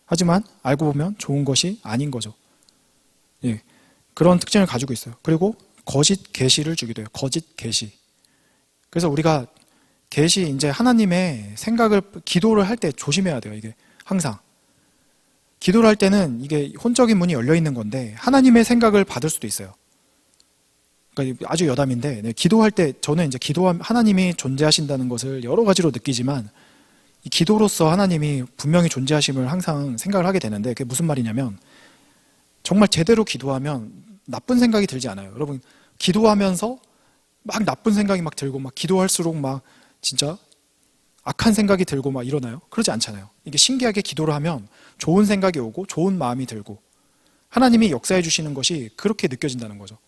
하지만 알고 보면 좋은 것이 아닌 거죠. 그런 특징을 가지고 있어요. 그리고 거짓 계시를 주기도 해요. 거짓 계시. 그래서 우리가 이제 하나님의 생각을, 기도를 할 때 조심해야 돼요. 이게 항상 기도를 할 때는 이게 혼적인 문이 열려 있는 건데 하나님의 생각을 받을 수도 있어요. 그러니까 아주 여담인데, 기도할 때 저는 이제 하나님이 존재하신다는 것을 여러 가지로 느끼지만, 이 기도로서 하나님이 분명히 존재하심을 항상 생각을 하게 되는데, 그게 무슨 말이냐면, 정말 제대로 기도하면 나쁜 생각이 들지 않아요. 여러분, 기도하면서 막 나쁜 생각이 막 들고, 막 기도할수록 막 진짜 악한 생각이 들고 막 이러나요? 그러지 않잖아요. 이게 신기하게 기도를 하면 좋은 생각이 오고 좋은 마음이 들고 하나님이 역사해 주시는 것이 그렇게 느껴진다는 거죠.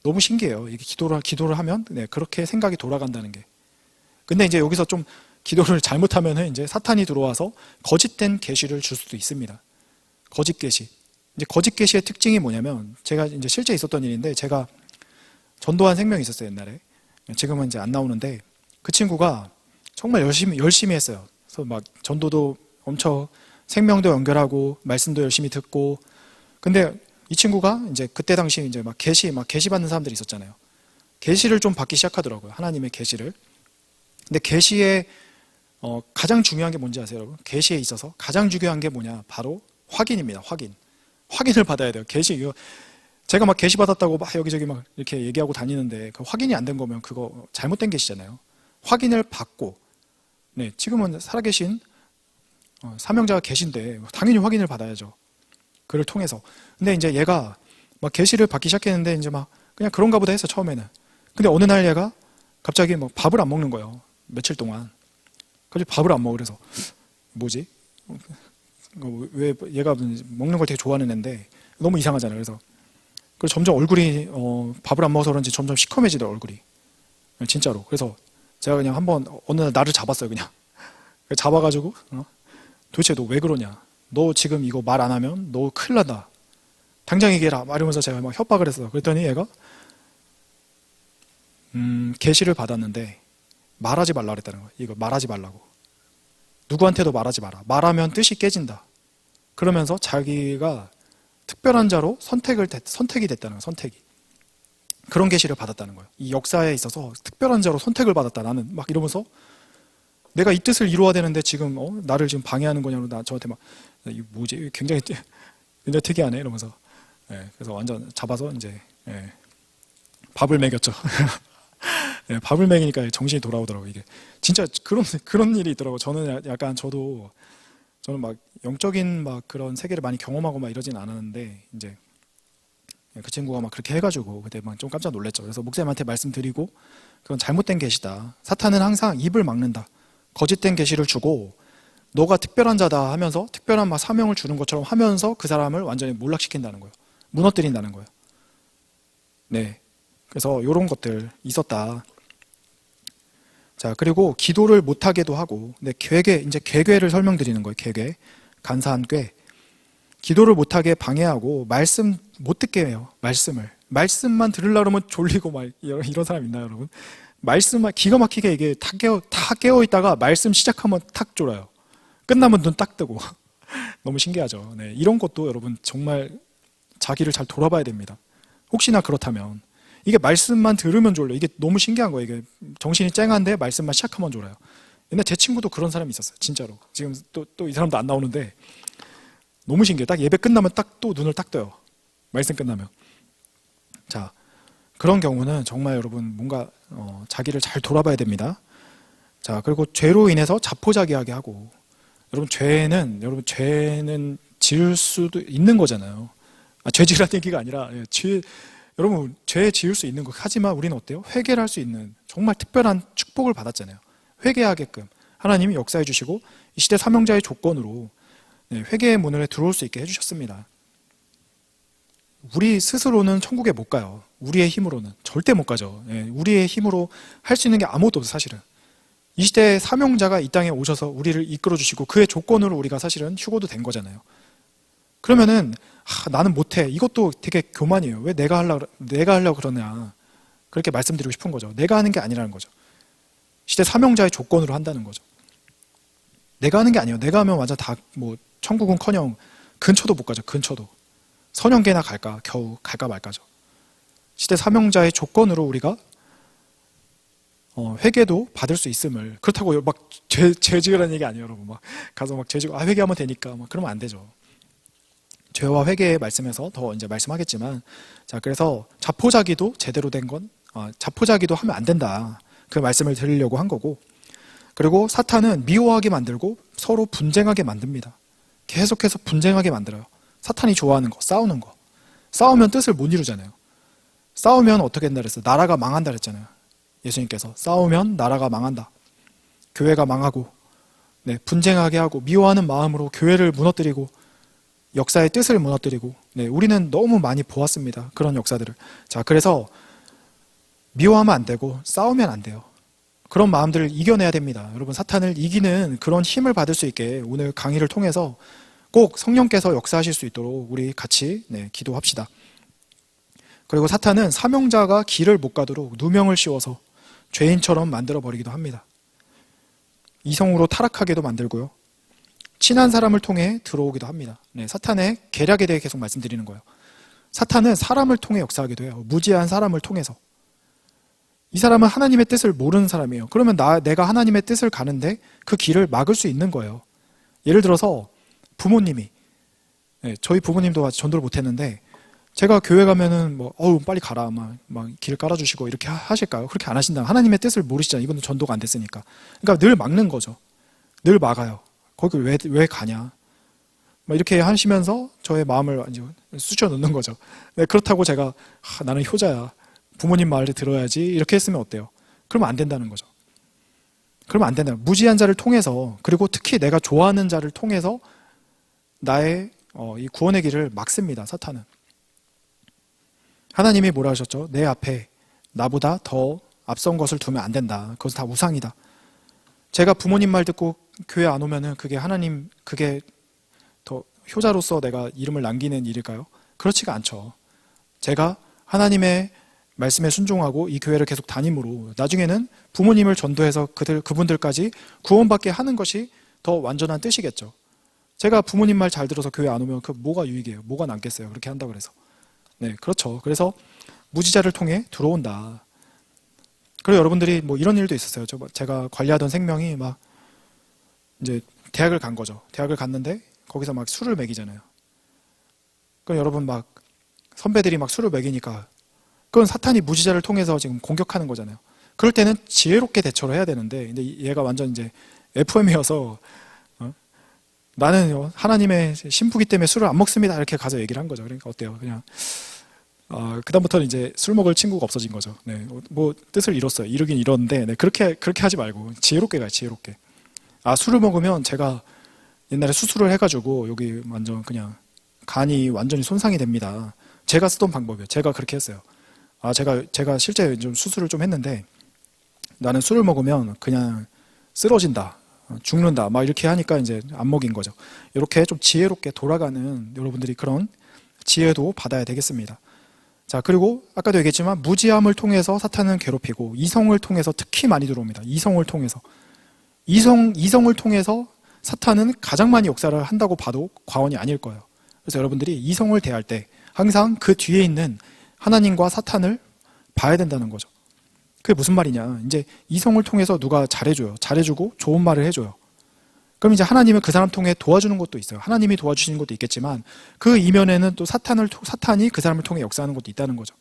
너무 신기해요. 이게 기도를 하면 그렇게 생각이 돌아간다는 게. 근데 이제 여기서 좀 기도를 잘못하면은 이제 사탄이 들어와서 거짓된 계시를 줄 수도 있습니다. 거짓 계시. 이제 거짓 계시의 특징이 뭐냐면, 제가 이제 실제 있었던 일인데, 제가 전도한 생명이 있었어요, 옛날에. 지금은 이제 안 나오는데, 그 친구가 정말 열심히 했어요. 그래서 막 전도도 엄청 생명도 연결하고, 말씀도 열심히 듣고, 근데 이 친구가 이제 그때 당시 이제 막 계시 받는 사람들이 있었잖아요. 계시를 좀 받기 시작하더라고요. 하나님의 계시를. 근데 계시의 가장 중요한 게 뭔지 아세요, 여러분? 계시에 있어서 가장 중요한 게 뭐냐? 바로 확인입니다. 확인을 받아야 돼요. 계시, 제가 막 계시 받았다고 막 여기저기 막 이렇게 얘기하고 다니는데 그 확인이 안 된 거면 그거 잘못된 계시잖아요. 확인을 받고, 네, 지금은 살아계신 사명자가 계신데 당연히 확인을 받아야죠. 그를 통해서. 근데 이제 얘가 막 계시를 받기 시작했는데 이제 막 그냥 그런가 보다 했어, 처음에는. 근데 어느 날 얘가 갑자기 막 밥을 안 먹는 거예요. 며칠 동안. 그래서 밥을 안 먹어. 그래서 뭐지? 왜 얘가 먹는 걸 되게 좋아하는 애인데 너무 이상하잖아요. 그래서 점점 얼굴이 밥을 안 먹어서 그런지 점점 시커매지더라고요, 얼굴이. 진짜로. 그래서 제가 그냥 한번 어느 날 나를 잡았어요, 그냥. 잡아가지고 도대체 너 왜 그러냐? 너 지금 이거 말 안 하면 너 큰일 난다. 당장 얘기해라. 이러면서 제가 막 협박을 했어요. 그랬더니 얘가 계시를 받았는데 말하지 말라 그랬다는 거예요. 이거 말하지 말라고. 누구한테도 말하지 마라. 말하면 뜻이 깨진다. 그러면서 자기가 특별한 자로 선택이 됐다는 거예요. 선택이. 그런 계시를 받았다는 거예요. 이 역사에 있어서 특별한 자로 선택을 받았다. 나는 막 이러면서 내가 이 뜻을 이루어야 되는데 지금 나를 지금 방해하는 거냐고 저한테 막 이 뭐지? 굉장히 특이하네 이러면서. 예, 그래서 완전 잡아서 이제 밥을 먹였죠. 예, 밥을 먹이니까 정신이 돌아오더라고요. 이게 진짜 그런 일이 있더라고요. 저는 약간 저는 막 영적인 막 그런 세계를 많이 경험하고 막 이러진 않았는데 이제 그 친구가 막 그렇게 해가지고 그때 막 좀 깜짝 놀랐죠. 그래서 목사님한테 말씀드리고 그건 잘못된 계시다. 사탄은 항상 입을 막는다. 거짓된 계시를 주고 너가 특별한 자다 하면서 특별한 막 사명을 주는 것처럼 하면서 그 사람을 완전히 몰락시킨다는 거예요. 무너뜨린다는 거예요. 네. 그래서 이런 것들 있었다. 자, 그리고 기도를 못하게도 하고, 네, 이제 괴괴를 설명드리는 거예요. 괴괴. 간사한 괴. 기도를 못하게 방해하고, 말씀 못 듣게 해요. 말씀만 들으려고 그러면 졸리고 막 이런 사람 있나요, 여러분? 말씀만 기가 막히게 이게 다 깨어 있다가 말씀 시작하면 탁 졸아요. 끝나면 눈 딱 뜨고. 너무 신기하죠. 네, 이런 것도 여러분 정말 자기를 잘 돌아봐야 됩니다. 혹시나 그렇다면. 이게 말씀만 들으면 졸려. 이게 너무 신기한 거예요. 이게 정신이 쨍한데 말씀만 시작하면 졸아요. 옛날 제 친구도 그런 사람이 있었어요. 진짜로. 지금 또 이 사람도 안 나오는데 너무 신기해요. 딱 예배 끝나면 딱 또 눈을 딱 떠요. 말씀 끝나면. 자, 그런 경우는 정말 여러분 뭔가 자기를 잘 돌아봐야 됩니다. 자, 그리고 죄로 인해서 자포자기하게 하고, 여러분 죄는 지을 수도 있는 거잖아요. 죄 지으라는 얘기가 아니라 여러분 죄 지을 수 있는 거. 하지만 우리는 어때요? 회개를 할 수 있는 정말 특별한 축복을 받았잖아요. 회개하게끔 하나님이 역사해 주시고 이 시대 사명자의 조건으로 회개의 문을 들어올 수 있게 해주셨습니다. 우리 스스로는 천국에 못 가요. 우리의 힘으로는 절대 못 가죠. 우리의 힘으로 할 수 있는 게 아무것도 없어요. 사실은 이 시대의 사명자가 이 땅에 오셔서 우리를 이끌어 주시고 그의 조건으로 우리가 사실은 휴고도 된 거잖아요. 그러면은 나는 못해. 이것도 되게 교만이에요. 왜 내가 하려고 그러냐. 그렇게 말씀드리고 싶은 거죠. 내가 하는 게 아니라는 거죠. 시대 사명자의 조건으로 한다는 거죠. 내가 하는 게 아니에요. 내가 하면 완전 다 천국은커녕 근처도 못 가죠. 근처도. 선영계나 겨우 갈까 말까죠. 시대 사명자의 조건으로 우리가 회개도 받을 수 있음을. 그렇다고 막 죄 지으라는 얘기 아니에요, 여러분. 막 가서 막 죄 지고 회개하면 되니까 막 그러면 안 되죠. 죄와 회개의 말씀에서 더 이제 말씀하겠지만, 자, 그래서 자포자기도 제대로 된 건 자포자기도 하면 안 된다. 그 말씀을 드리려고 한 거고, 그리고 사탄은 미워하게 만들고 서로 분쟁하게 만듭니다. 계속해서 분쟁하게 만들어요. 사탄이 좋아하는 거, 싸우는 거. 싸우면 뜻을 못 이루잖아요. 싸우면 어떻게 된다 그랬어요? 나라가 망한다 그랬잖아요. 예수님께서 싸우면 나라가 망한다. 교회가 망하고, 네, 분쟁하게 하고 미워하는 마음으로 교회를 무너뜨리고 역사의 뜻을 무너뜨리고, 네, 우리는 너무 많이 보았습니다. 그런 역사들을. 자, 그래서 미워하면 안 되고 싸우면 안 돼요. 그런 마음들을 이겨내야 됩니다. 여러분, 사탄을 이기는 그런 힘을 받을 수 있게 오늘 강의를 통해서 꼭 성령께서 역사하실 수 있도록 우리 같이 기도합시다. 그리고 사탄은 사명자가 길을 못 가도록 누명을 씌워서 죄인처럼 만들어버리기도 합니다. 이성으로 타락하게도 만들고요. 친한 사람을 통해 들어오기도 합니다. 사탄의 계략에 대해 계속 말씀드리는 거예요. 사탄은 사람을 통해 역사하기도 해요. 무지한 사람을 통해서. 이 사람은 하나님의 뜻을 모르는 사람이에요. 그러면 내가 하나님의 뜻을 가는데 그 길을 막을 수 있는 거예요. 예를 들어서 부모님이, 저희 부모님도 전도를 못했는데 제가 교회 가면은 빨리 가라 막 길 깔아주시고 이렇게 하실까요? 그렇게 안 하신다. 하나님의 뜻을 모르시잖아요. 이분은 전도가 안 됐으니까. 그러니까 늘 막는 거죠. 늘 막아요. 거기 왜 가냐? 이렇게 하시면서 저의 마음을 완전 쑤셔 넣는 거죠. 그렇다고 제가 나는 효자야. 부모님 말을 들어야지 이렇게 했으면 어때요? 그러면 안 된다는 거죠. 그러면 안 된다. 무지한 자를 통해서, 그리고 특히 내가 좋아하는 자를 통해서 나의 이 구원의 길을 막습니다. 사탄은. 하나님이 뭐라 하셨죠? 내 앞에 나보다 더 앞선 것을 두면 안 된다. 그것은 다 우상이다. 제가 부모님 말 듣고 교회 안 오면은 그게 더 효자로서 내가 이름을 남기는 일일까요? 그렇지가 않죠. 제가 하나님의 말씀에 순종하고 이 교회를 계속 다님으로 나중에는 부모님을 전도해서 그분들까지 구원받게 하는 것이 더 완전한 뜻이겠죠. 제가 부모님 말 잘 들어서 교회 안 오면 뭐가 유익이에요? 뭐가 남겠어요? 그렇게 한다고 그래서. 그렇죠. 그래서 무지자를 통해 들어온다. 그리고 여러분들이 이런 일도 있었어요. 제가 관리하던 생명이 이제 대학을 간 거죠. 대학을 갔는데 거기서 술을 먹이잖아요. 그럼 여러분 선배들이 술을 먹이니까 그건 사탄이 무지자를 통해서 지금 공격하는 거잖아요. 그럴 때는 지혜롭게 대처를 해야 되는데, 근데 얘가 완전 이제 FM이어서 나는 하나님의 신부기 때문에 술을 안 먹습니다. 이렇게 가서 얘기를 한 거죠. 그러니까 어때요? 그냥 그다음부터는 이제 술 먹을 친구가 없어진 거죠. 뜻을 이뤘어요. 이루긴 이뤘는데 그렇게 하지 말고 지혜롭게 가요. 지혜롭게. 술을 먹으면 제가 옛날에 수술을 해가지고 여기 완전 그냥 간이 완전히 손상이 됩니다. 제가 쓰던 방법이에요. 제가 그렇게 했어요. 제가 실제 좀 수술을 좀 했는데 나는 술을 먹으면 그냥 쓰러진다, 죽는다, 이렇게 하니까 이제 안 먹인 거죠. 이렇게 좀 지혜롭게 돌아가는 여러분들이 그런 지혜도 받아야 되겠습니다. 자, 그리고 아까도 얘기했지만 무지함을 통해서 사탄은 괴롭히고 이성을 통해서 특히 많이 들어옵니다. 이성을 통해서. 이성을 통해서 사탄은 가장 많이 역사를 한다고 봐도 과언이 아닐 거예요. 그래서 여러분들이 이성을 대할 때 항상 그 뒤에 있는 하나님과 사탄을 봐야 된다는 거죠. 그게 무슨 말이냐? 이제 이성을 통해서 누가 잘해주고 좋은 말을 해줘요. 그럼 이제 하나님은 그 사람 통해 도와주는 것도 있어요. 하나님이 도와주시는 것도 있겠지만 그 이면에는 또 사탄이 그 사람을 통해 역사하는 것도 있다는 거죠.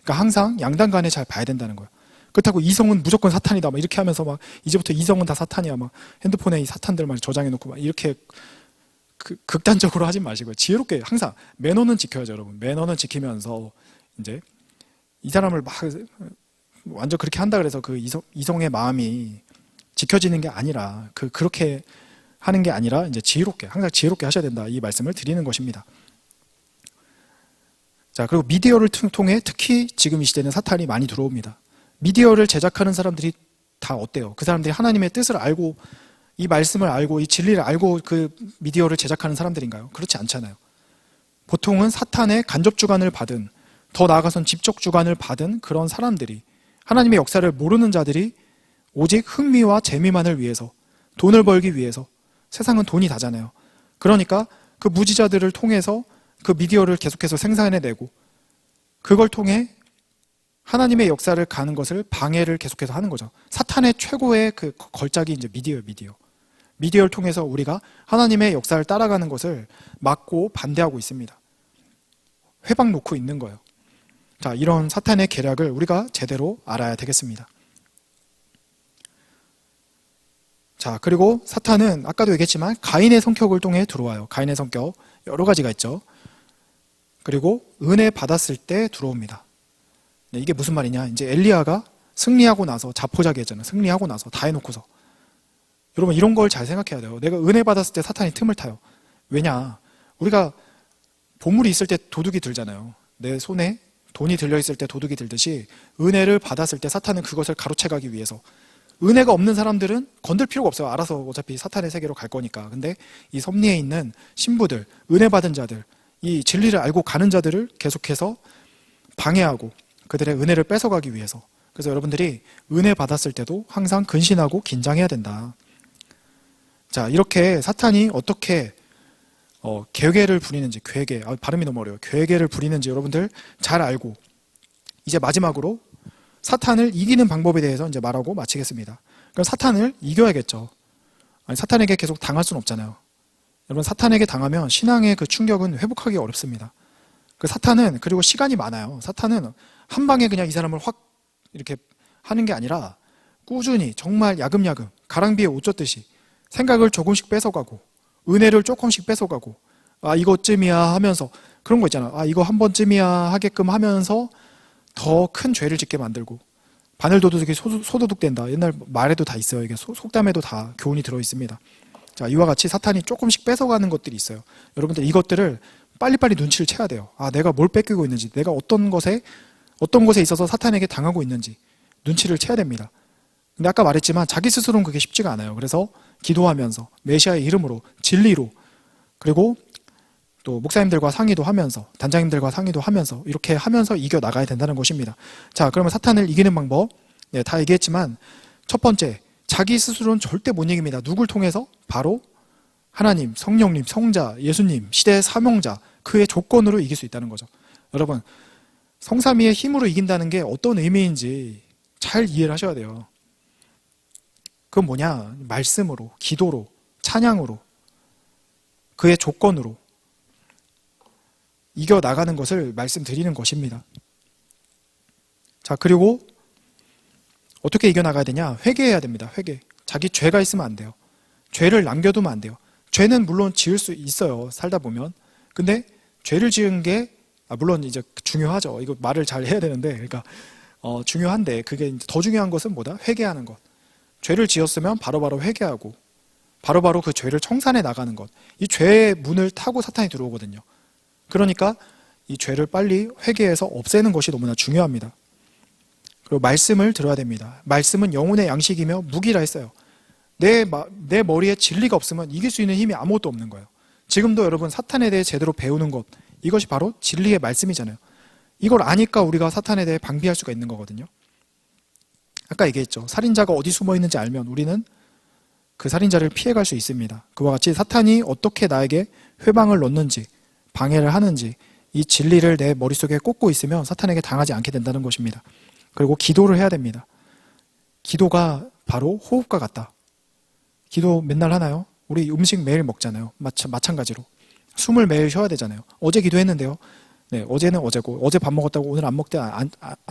그러니까 항상 양단간에 잘 봐야 된다는 거예요. 그렇다고 이성은 무조건 사탄이다 이렇게 하면서 이제부터 이성은 다 사탄이야 핸드폰에 이 사탄들만 저장해놓고 이렇게 극단적으로 하지 마시고요. 지혜롭게 항상 매너는 지켜야죠, 여러분. 매너는 지키면서 이제 이 사람을 완전 그렇게 한다 그래서 그 이성의 마음이 지켜지는 게 아니라 그렇게 하는 게 아니라 이제 항상 지혜롭게 하셔야 된다, 이 말씀을 드리는 것입니다. 자, 그리고 미디어를 통해 특히 지금 이 시대는 사탄이 많이 들어옵니다. 미디어를 제작하는 사람들이 다 어때요? 그 사람들이 하나님의 뜻을 알고 이 말씀을 알고 이 진리를 알고 그 미디어를 제작하는 사람들인가요? 그렇지 않잖아요. 보통은 사탄의 간접 주관을 받은, 더 나아가선 직접 주관을 받은 그런 사람들이, 하나님의 역사를 모르는 자들이 오직 흥미와 재미만을 위해서, 돈을 벌기 위해서, 세상은 돈이 다잖아요. 그러니까 그 무지자들을 통해서 그 미디어를 계속해서 생산해내고 그걸 통해 하나님의 역사를 가는 것을 방해를 계속해서 하는 거죠. 사탄의 최고의 그 걸작이 이제 미디어예요. 미디어를 통해서 우리가 하나님의 역사를 따라가는 것을 막고 반대하고 있습니다. 회방 놓고 있는 거예요. 자, 이런 사탄의 계략을 우리가 제대로 알아야 되겠습니다. 자, 그리고 사탄은 아까도 얘기했지만 가인의 성격을 통해 들어와요. 가인의 성격 여러 가지가 있죠. 그리고 은혜 받았을 때 들어옵니다. 이게 무슨 말이냐? 이제 엘리야가 승리하고 나서 자포자기했잖아요. 승리하고 나서 다 해놓고서. 여러분, 이런 걸 잘 생각해야 돼요. 내가 은혜 받았을 때 사탄이 틈을 타요. 왜냐? 우리가 보물이 있을 때 도둑이 들잖아요. 내 손에 돈이 들려있을 때 도둑이 들듯이 은혜를 받았을 때 사탄은 그것을 가로채가기 위해서 은혜가 없는 사람들은 건들 필요가 없어요. 알아서 어차피 사탄의 세계로 갈 거니까. 근데 이 섭리에 있는 신부들, 은혜 받은 자들, 이 진리를 알고 가는 자들을 계속해서 방해하고 그들의 은혜를 뺏어가기 위해서. 그래서 여러분들이 은혜 받았을 때도 항상 근신하고 긴장해야 된다. 자, 이렇게 사탄이 어떻게 괴계를 부리는지, 괴계, 발음이 너무 어려워요. 괴계를 부리는지 여러분들 잘 알고, 이제 마지막으로 사탄을 이기는 방법에 대해서 이제 말하고 마치겠습니다. 그럼 사탄을 이겨야겠죠. 아니, 사탄에게 계속 당할 수는 없잖아요. 여러분, 사탄에게 당하면 신앙의 그 충격은 회복하기 어렵습니다. 그 사탄은, 그리고 시간이 많아요. 사탄은 한 방에 그냥 이 사람을 확 이렇게 하는 게 아니라 꾸준히 정말 야금야금 가랑비에 옷 젖듯이 생각을 조금씩 뺏어가고 은혜를 조금씩 뺏어가고 이것쯤이야 하면서 그런 거 있잖아. 이거 한 번쯤이야 하게끔 하면서 더 큰 죄를 짓게 만들고 바늘도둑이 소도둑 된다. 옛날 말에도 다 있어요. 이게 속담에도 다 교훈이 들어 있습니다. 자, 이와 같이 사탄이 조금씩 뺏어가는 것들이 있어요. 여러분들 이것들을 빨리빨리 눈치를 채야 돼요. 내가 뭘 뺏기고 있는지, 내가 어떤 것에 있어서 사탄에게 당하고 있는지 눈치를 채야 됩니다. 근데 아까 말했지만 자기 스스로는 그게 쉽지가 않아요. 그래서 기도하면서 메시아의 이름으로 진리로 그리고 또 목사님들과 상의도 하면서 단장님들과 상의도 하면서 이렇게 하면서 이겨나가야 된다는 것입니다. 자, 그러면 사탄을 이기는 방법 다 얘기했지만 첫 번째, 자기 스스로는 절대 못 이깁니다. 누굴 통해서? 바로 하나님, 성령님, 성자, 예수님, 시대의 사명자 그의 조건으로 이길 수 있다는 거죠. 여러분, 성삼위의 힘으로 이긴다는 게 어떤 의미인지 잘 이해를 하셔야 돼요. 그건 뭐냐? 말씀으로, 기도로, 찬양으로, 그의 조건으로 이겨나가는 것을 말씀드리는 것입니다. 자, 그리고 어떻게 이겨나가야 되냐? 회개해야 됩니다. 회개. 자기 죄가 있으면 안 돼요. 죄를 남겨두면 안 돼요. 죄는 물론 지을 수 있어요. 살다 보면. 근데 죄를 지은 게 물론 이제 중요하죠. 이거 말을 잘 해야 되는데, 그러니까 중요한데 그게 이제 더 중요한 것은 뭐다? 회개하는 것. 죄를 지었으면 바로바로 회개하고 바로바로 그 죄를 청산해 나가는 것. 이 죄의 문을 타고 사탄이 들어오거든요. 그러니까 이 죄를 빨리 회개해서 없애는 것이 너무나 중요합니다. 그리고 말씀을 들어야 됩니다. 말씀은 영혼의 양식이며 무기라 했어요. 내 머리에 진리가 없으면 이길 수 있는 힘이 아무것도 없는 거예요. 지금도 여러분 사탄에 대해 제대로 배우는 것, 이것이 바로 진리의 말씀이잖아요. 이걸 아니까 우리가 사탄에 대해 방비할 수가 있는 거거든요. 아까 얘기했죠. 살인자가 어디 숨어 있는지 알면 우리는 그 살인자를 피해갈 수 있습니다. 그와 같이 사탄이 어떻게 나에게 회방을 넣는지, 방해를 하는지 이 진리를 내 머릿속에 꽂고 있으면 사탄에게 당하지 않게 된다는 것입니다. 그리고 기도를 해야 됩니다. 기도가 바로 호흡과 같다. 기도 맨날 하나요? 우리 음식 매일 먹잖아요. 마찬가지로 숨을 매일 쉬어야 되잖아요. 어제 기도했는데요. 네, 어제는 어제고 어제 밥 먹었다고 오늘 안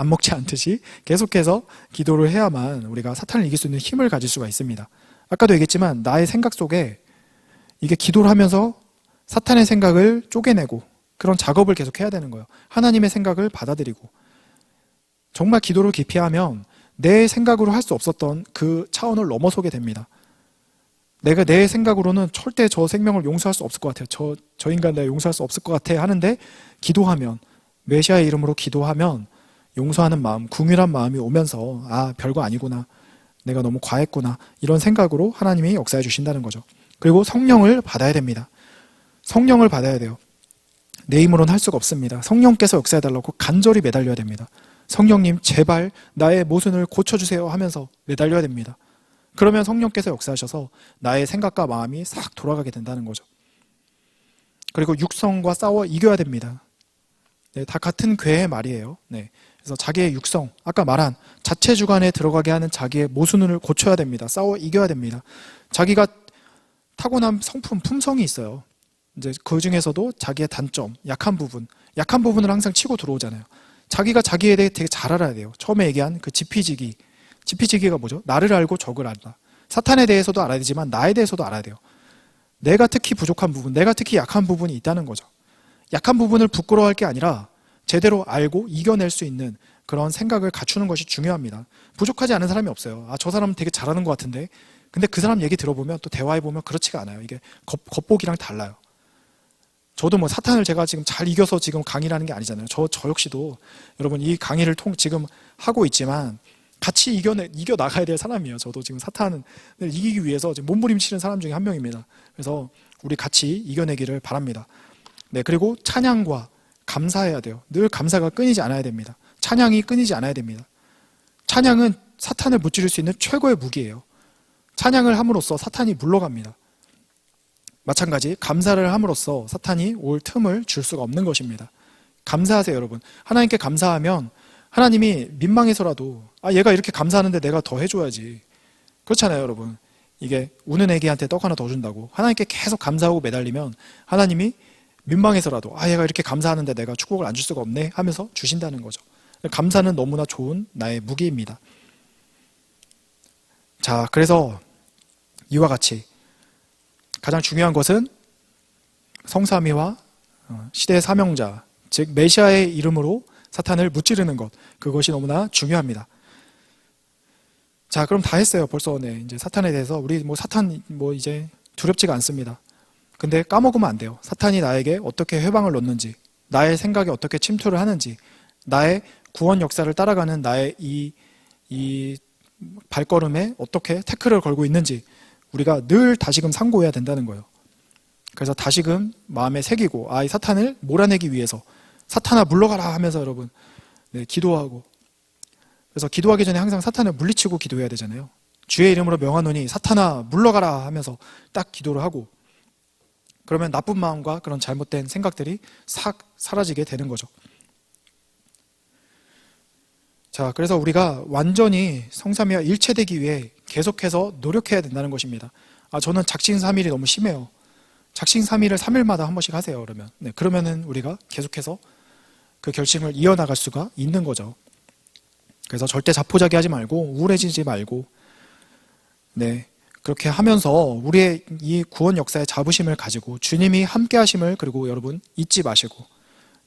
먹지 않듯이 계속해서 기도를 해야만 우리가 사탄을 이길 수 있는 힘을 가질 수가 있습니다. 아까도 얘기했지만 나의 생각 속에 이게 기도를 하면서 사탄의 생각을 쪼개내고 그런 작업을 계속 해야 되는 거예요. 하나님의 생각을 받아들이고 정말 기도를 깊이 하면 내 생각으로 할 수 없었던 그 차원을 넘어서게 됩니다. 내가 내 생각으로는 절대 저 생명을 용서할 수 없을 것 같아요. 저 인간 내가 용서할 수 없을 것 같아 하는데 기도하면, 메시아의 이름으로 기도하면 용서하는 마음, 궁휼한 마음이 오면서 별거 아니구나, 내가 너무 과했구나, 이런 생각으로 하나님이 역사해 주신다는 거죠. 그리고 성령을 받아야 됩니다. 성령을 받아야 돼요. 내 힘으로는 할 수가 없습니다. 성령께서 역사해 달라고 간절히 매달려야 됩니다. 성령님 제발 나의 모순을 고쳐주세요 하면서 매달려야 됩니다. 그러면 성령께서 역사하셔서 나의 생각과 마음이 싹 돌아가게 된다는 거죠. 그리고 육성과 싸워 이겨야 됩니다. 네, 다 같은 궤의 말이에요. 네, 그래서 자기의 육성, 아까 말한 자체 주관에 들어가게 하는 자기의 모순을 고쳐야 됩니다. 싸워 이겨야 됩니다. 자기가 타고난 성품, 품성이 있어요. 이제 그 중에서도 자기의 단점, 약한 부분을 항상 치고 들어오잖아요. 자기가 자기에 대해 되게 잘 알아야 돼요. 처음에 얘기한 그 지피지기가 뭐죠? 나를 알고 적을 안다. 사탄에 대해서도 알아야 되지만 나에 대해서도 알아야 돼요. 내가 특히 부족한 부분, 내가 특히 약한 부분이 있다는 거죠. 약한 부분을 부끄러워할 게 아니라 제대로 알고 이겨낼 수 있는 그런 생각을 갖추는 것이 중요합니다. 부족하지 않은 사람이 없어요. 저 사람은 되게 잘하는 것 같은데, 근데 그 사람 얘기 들어보면 또 대화해보면 그렇지가 않아요. 이게 겉보기랑 달라요. 저도 뭐 사탄을 제가 지금 잘 이겨서 지금 강의를 하는 게 아니잖아요. 저 역시도 여러분 이 강의를 지금 하고 있지만 같이 이겨 나가야 될 사람이에요. 저도 지금 사탄을 이기기 위해서 지금 몸부림치는 사람 중에 한 명입니다. 그래서 우리 같이 이겨내기를 바랍니다. 네, 그리고 찬양과 감사해야 돼요. 늘 감사가 끊이지 않아야 됩니다. 찬양이 끊이지 않아야 됩니다. 찬양은 사탄을 무찌를 수 있는 최고의 무기예요. 찬양을 함으로써 사탄이 물러갑니다. 마찬가지 감사를 함으로써 사탄이 올 틈을 줄 수가 없는 것입니다. 감사하세요, 여러분. 하나님께 감사하면 하나님이 민망해서라도 얘가 이렇게 감사하는데 내가 더 해줘야지. 그렇잖아요, 여러분. 이게 우는 애기한테 떡 하나 더 준다고. 하나님께 계속 감사하고 매달리면 하나님이 민망해서라도 얘가 이렇게 감사하는데 내가 축복을 안 줄 수가 없네 하면서 주신다는 거죠. 감사는 너무나 좋은 나의 무기입니다. 자, 그래서 이와 같이 가장 중요한 것은 성삼위와 시대의 사명자, 즉 메시아의 이름으로 사탄을 무찌르는 것, 그것이 너무나 중요합니다. 자, 그럼 다 했어요. 벌써 이제 사탄에 대해서 우리 사탄 이제 두렵지가 않습니다. 근데 까먹으면 안 돼요. 사탄이 나에게 어떻게 회방을 놓는지, 나의 생각에 어떻게 침투를 하는지, 나의 구원 역사를 따라가는 나의 이 발걸음에 어떻게 태클을 걸고 있는지 우리가 늘 다시금 상고해야 된다는 거예요. 그래서 다시금 마음에 새기고 이 사탄을 몰아내기 위해서 사탄아 물러가라 하면서 여러분 기도하고, 그래서 기도하기 전에 항상 사탄을 물리치고 기도해야 되잖아요. 주의 이름으로 명하노니 사탄아 물러가라 하면서 딱 기도를 하고, 그러면 나쁜 마음과 그런 잘못된 생각들이 싹 사라지게 되는 거죠. 자, 그래서 우리가 완전히 성삼위와 일체되기 위해 계속해서 노력해야 된다는 것입니다. 저는 작심삼일이 너무 심해요. 작심삼일을 3일마다 한 번씩 하세요. 그러면은 우리가 계속해서 그 결심을 이어나갈 수가 있는 거죠. 그래서 절대 자포자기하지 말고 우울해지지 말고, 그렇게 하면서 우리의 이 구원 역사의 자부심을 가지고 주님이 함께 하심을 그리고 여러분 잊지 마시고,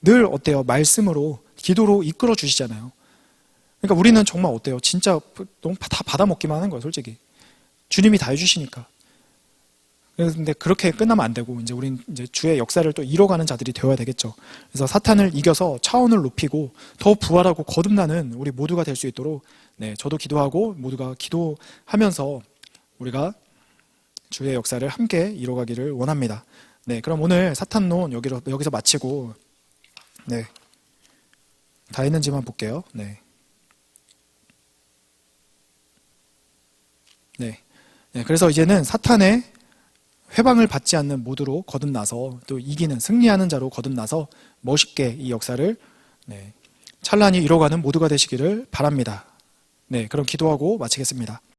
늘 어때요? 말씀으로 기도로 이끌어 주시잖아요. 그러니까 우리는 정말 어때요? 진짜 너무 다 받아먹기만 하는 거예요, 솔직히. 주님이 다 해주시니까. 근데 그렇게 끝나면 안 되고, 이제 우린 이제 주의 역사를 또 이뤄가는 자들이 되어야 되겠죠. 그래서 사탄을 이겨서 차원을 높이고 더 부활하고 거듭나는 우리 모두가 될 수 있도록, 저도 기도하고 모두가 기도하면서 우리가 주의 역사를 함께 이뤄가기를 원합니다. 그럼 오늘 사탄론 여기서 마치고, 다 했는지만 볼게요. 그래서 이제는 사탄의 회방을 받지 않는 모두로 거듭나서 또 이기는, 승리하는 자로 거듭나서 멋있게 이 역사를 찬란히 이뤄가는 모두가 되시기를 바랍니다. 그럼 기도하고 마치겠습니다.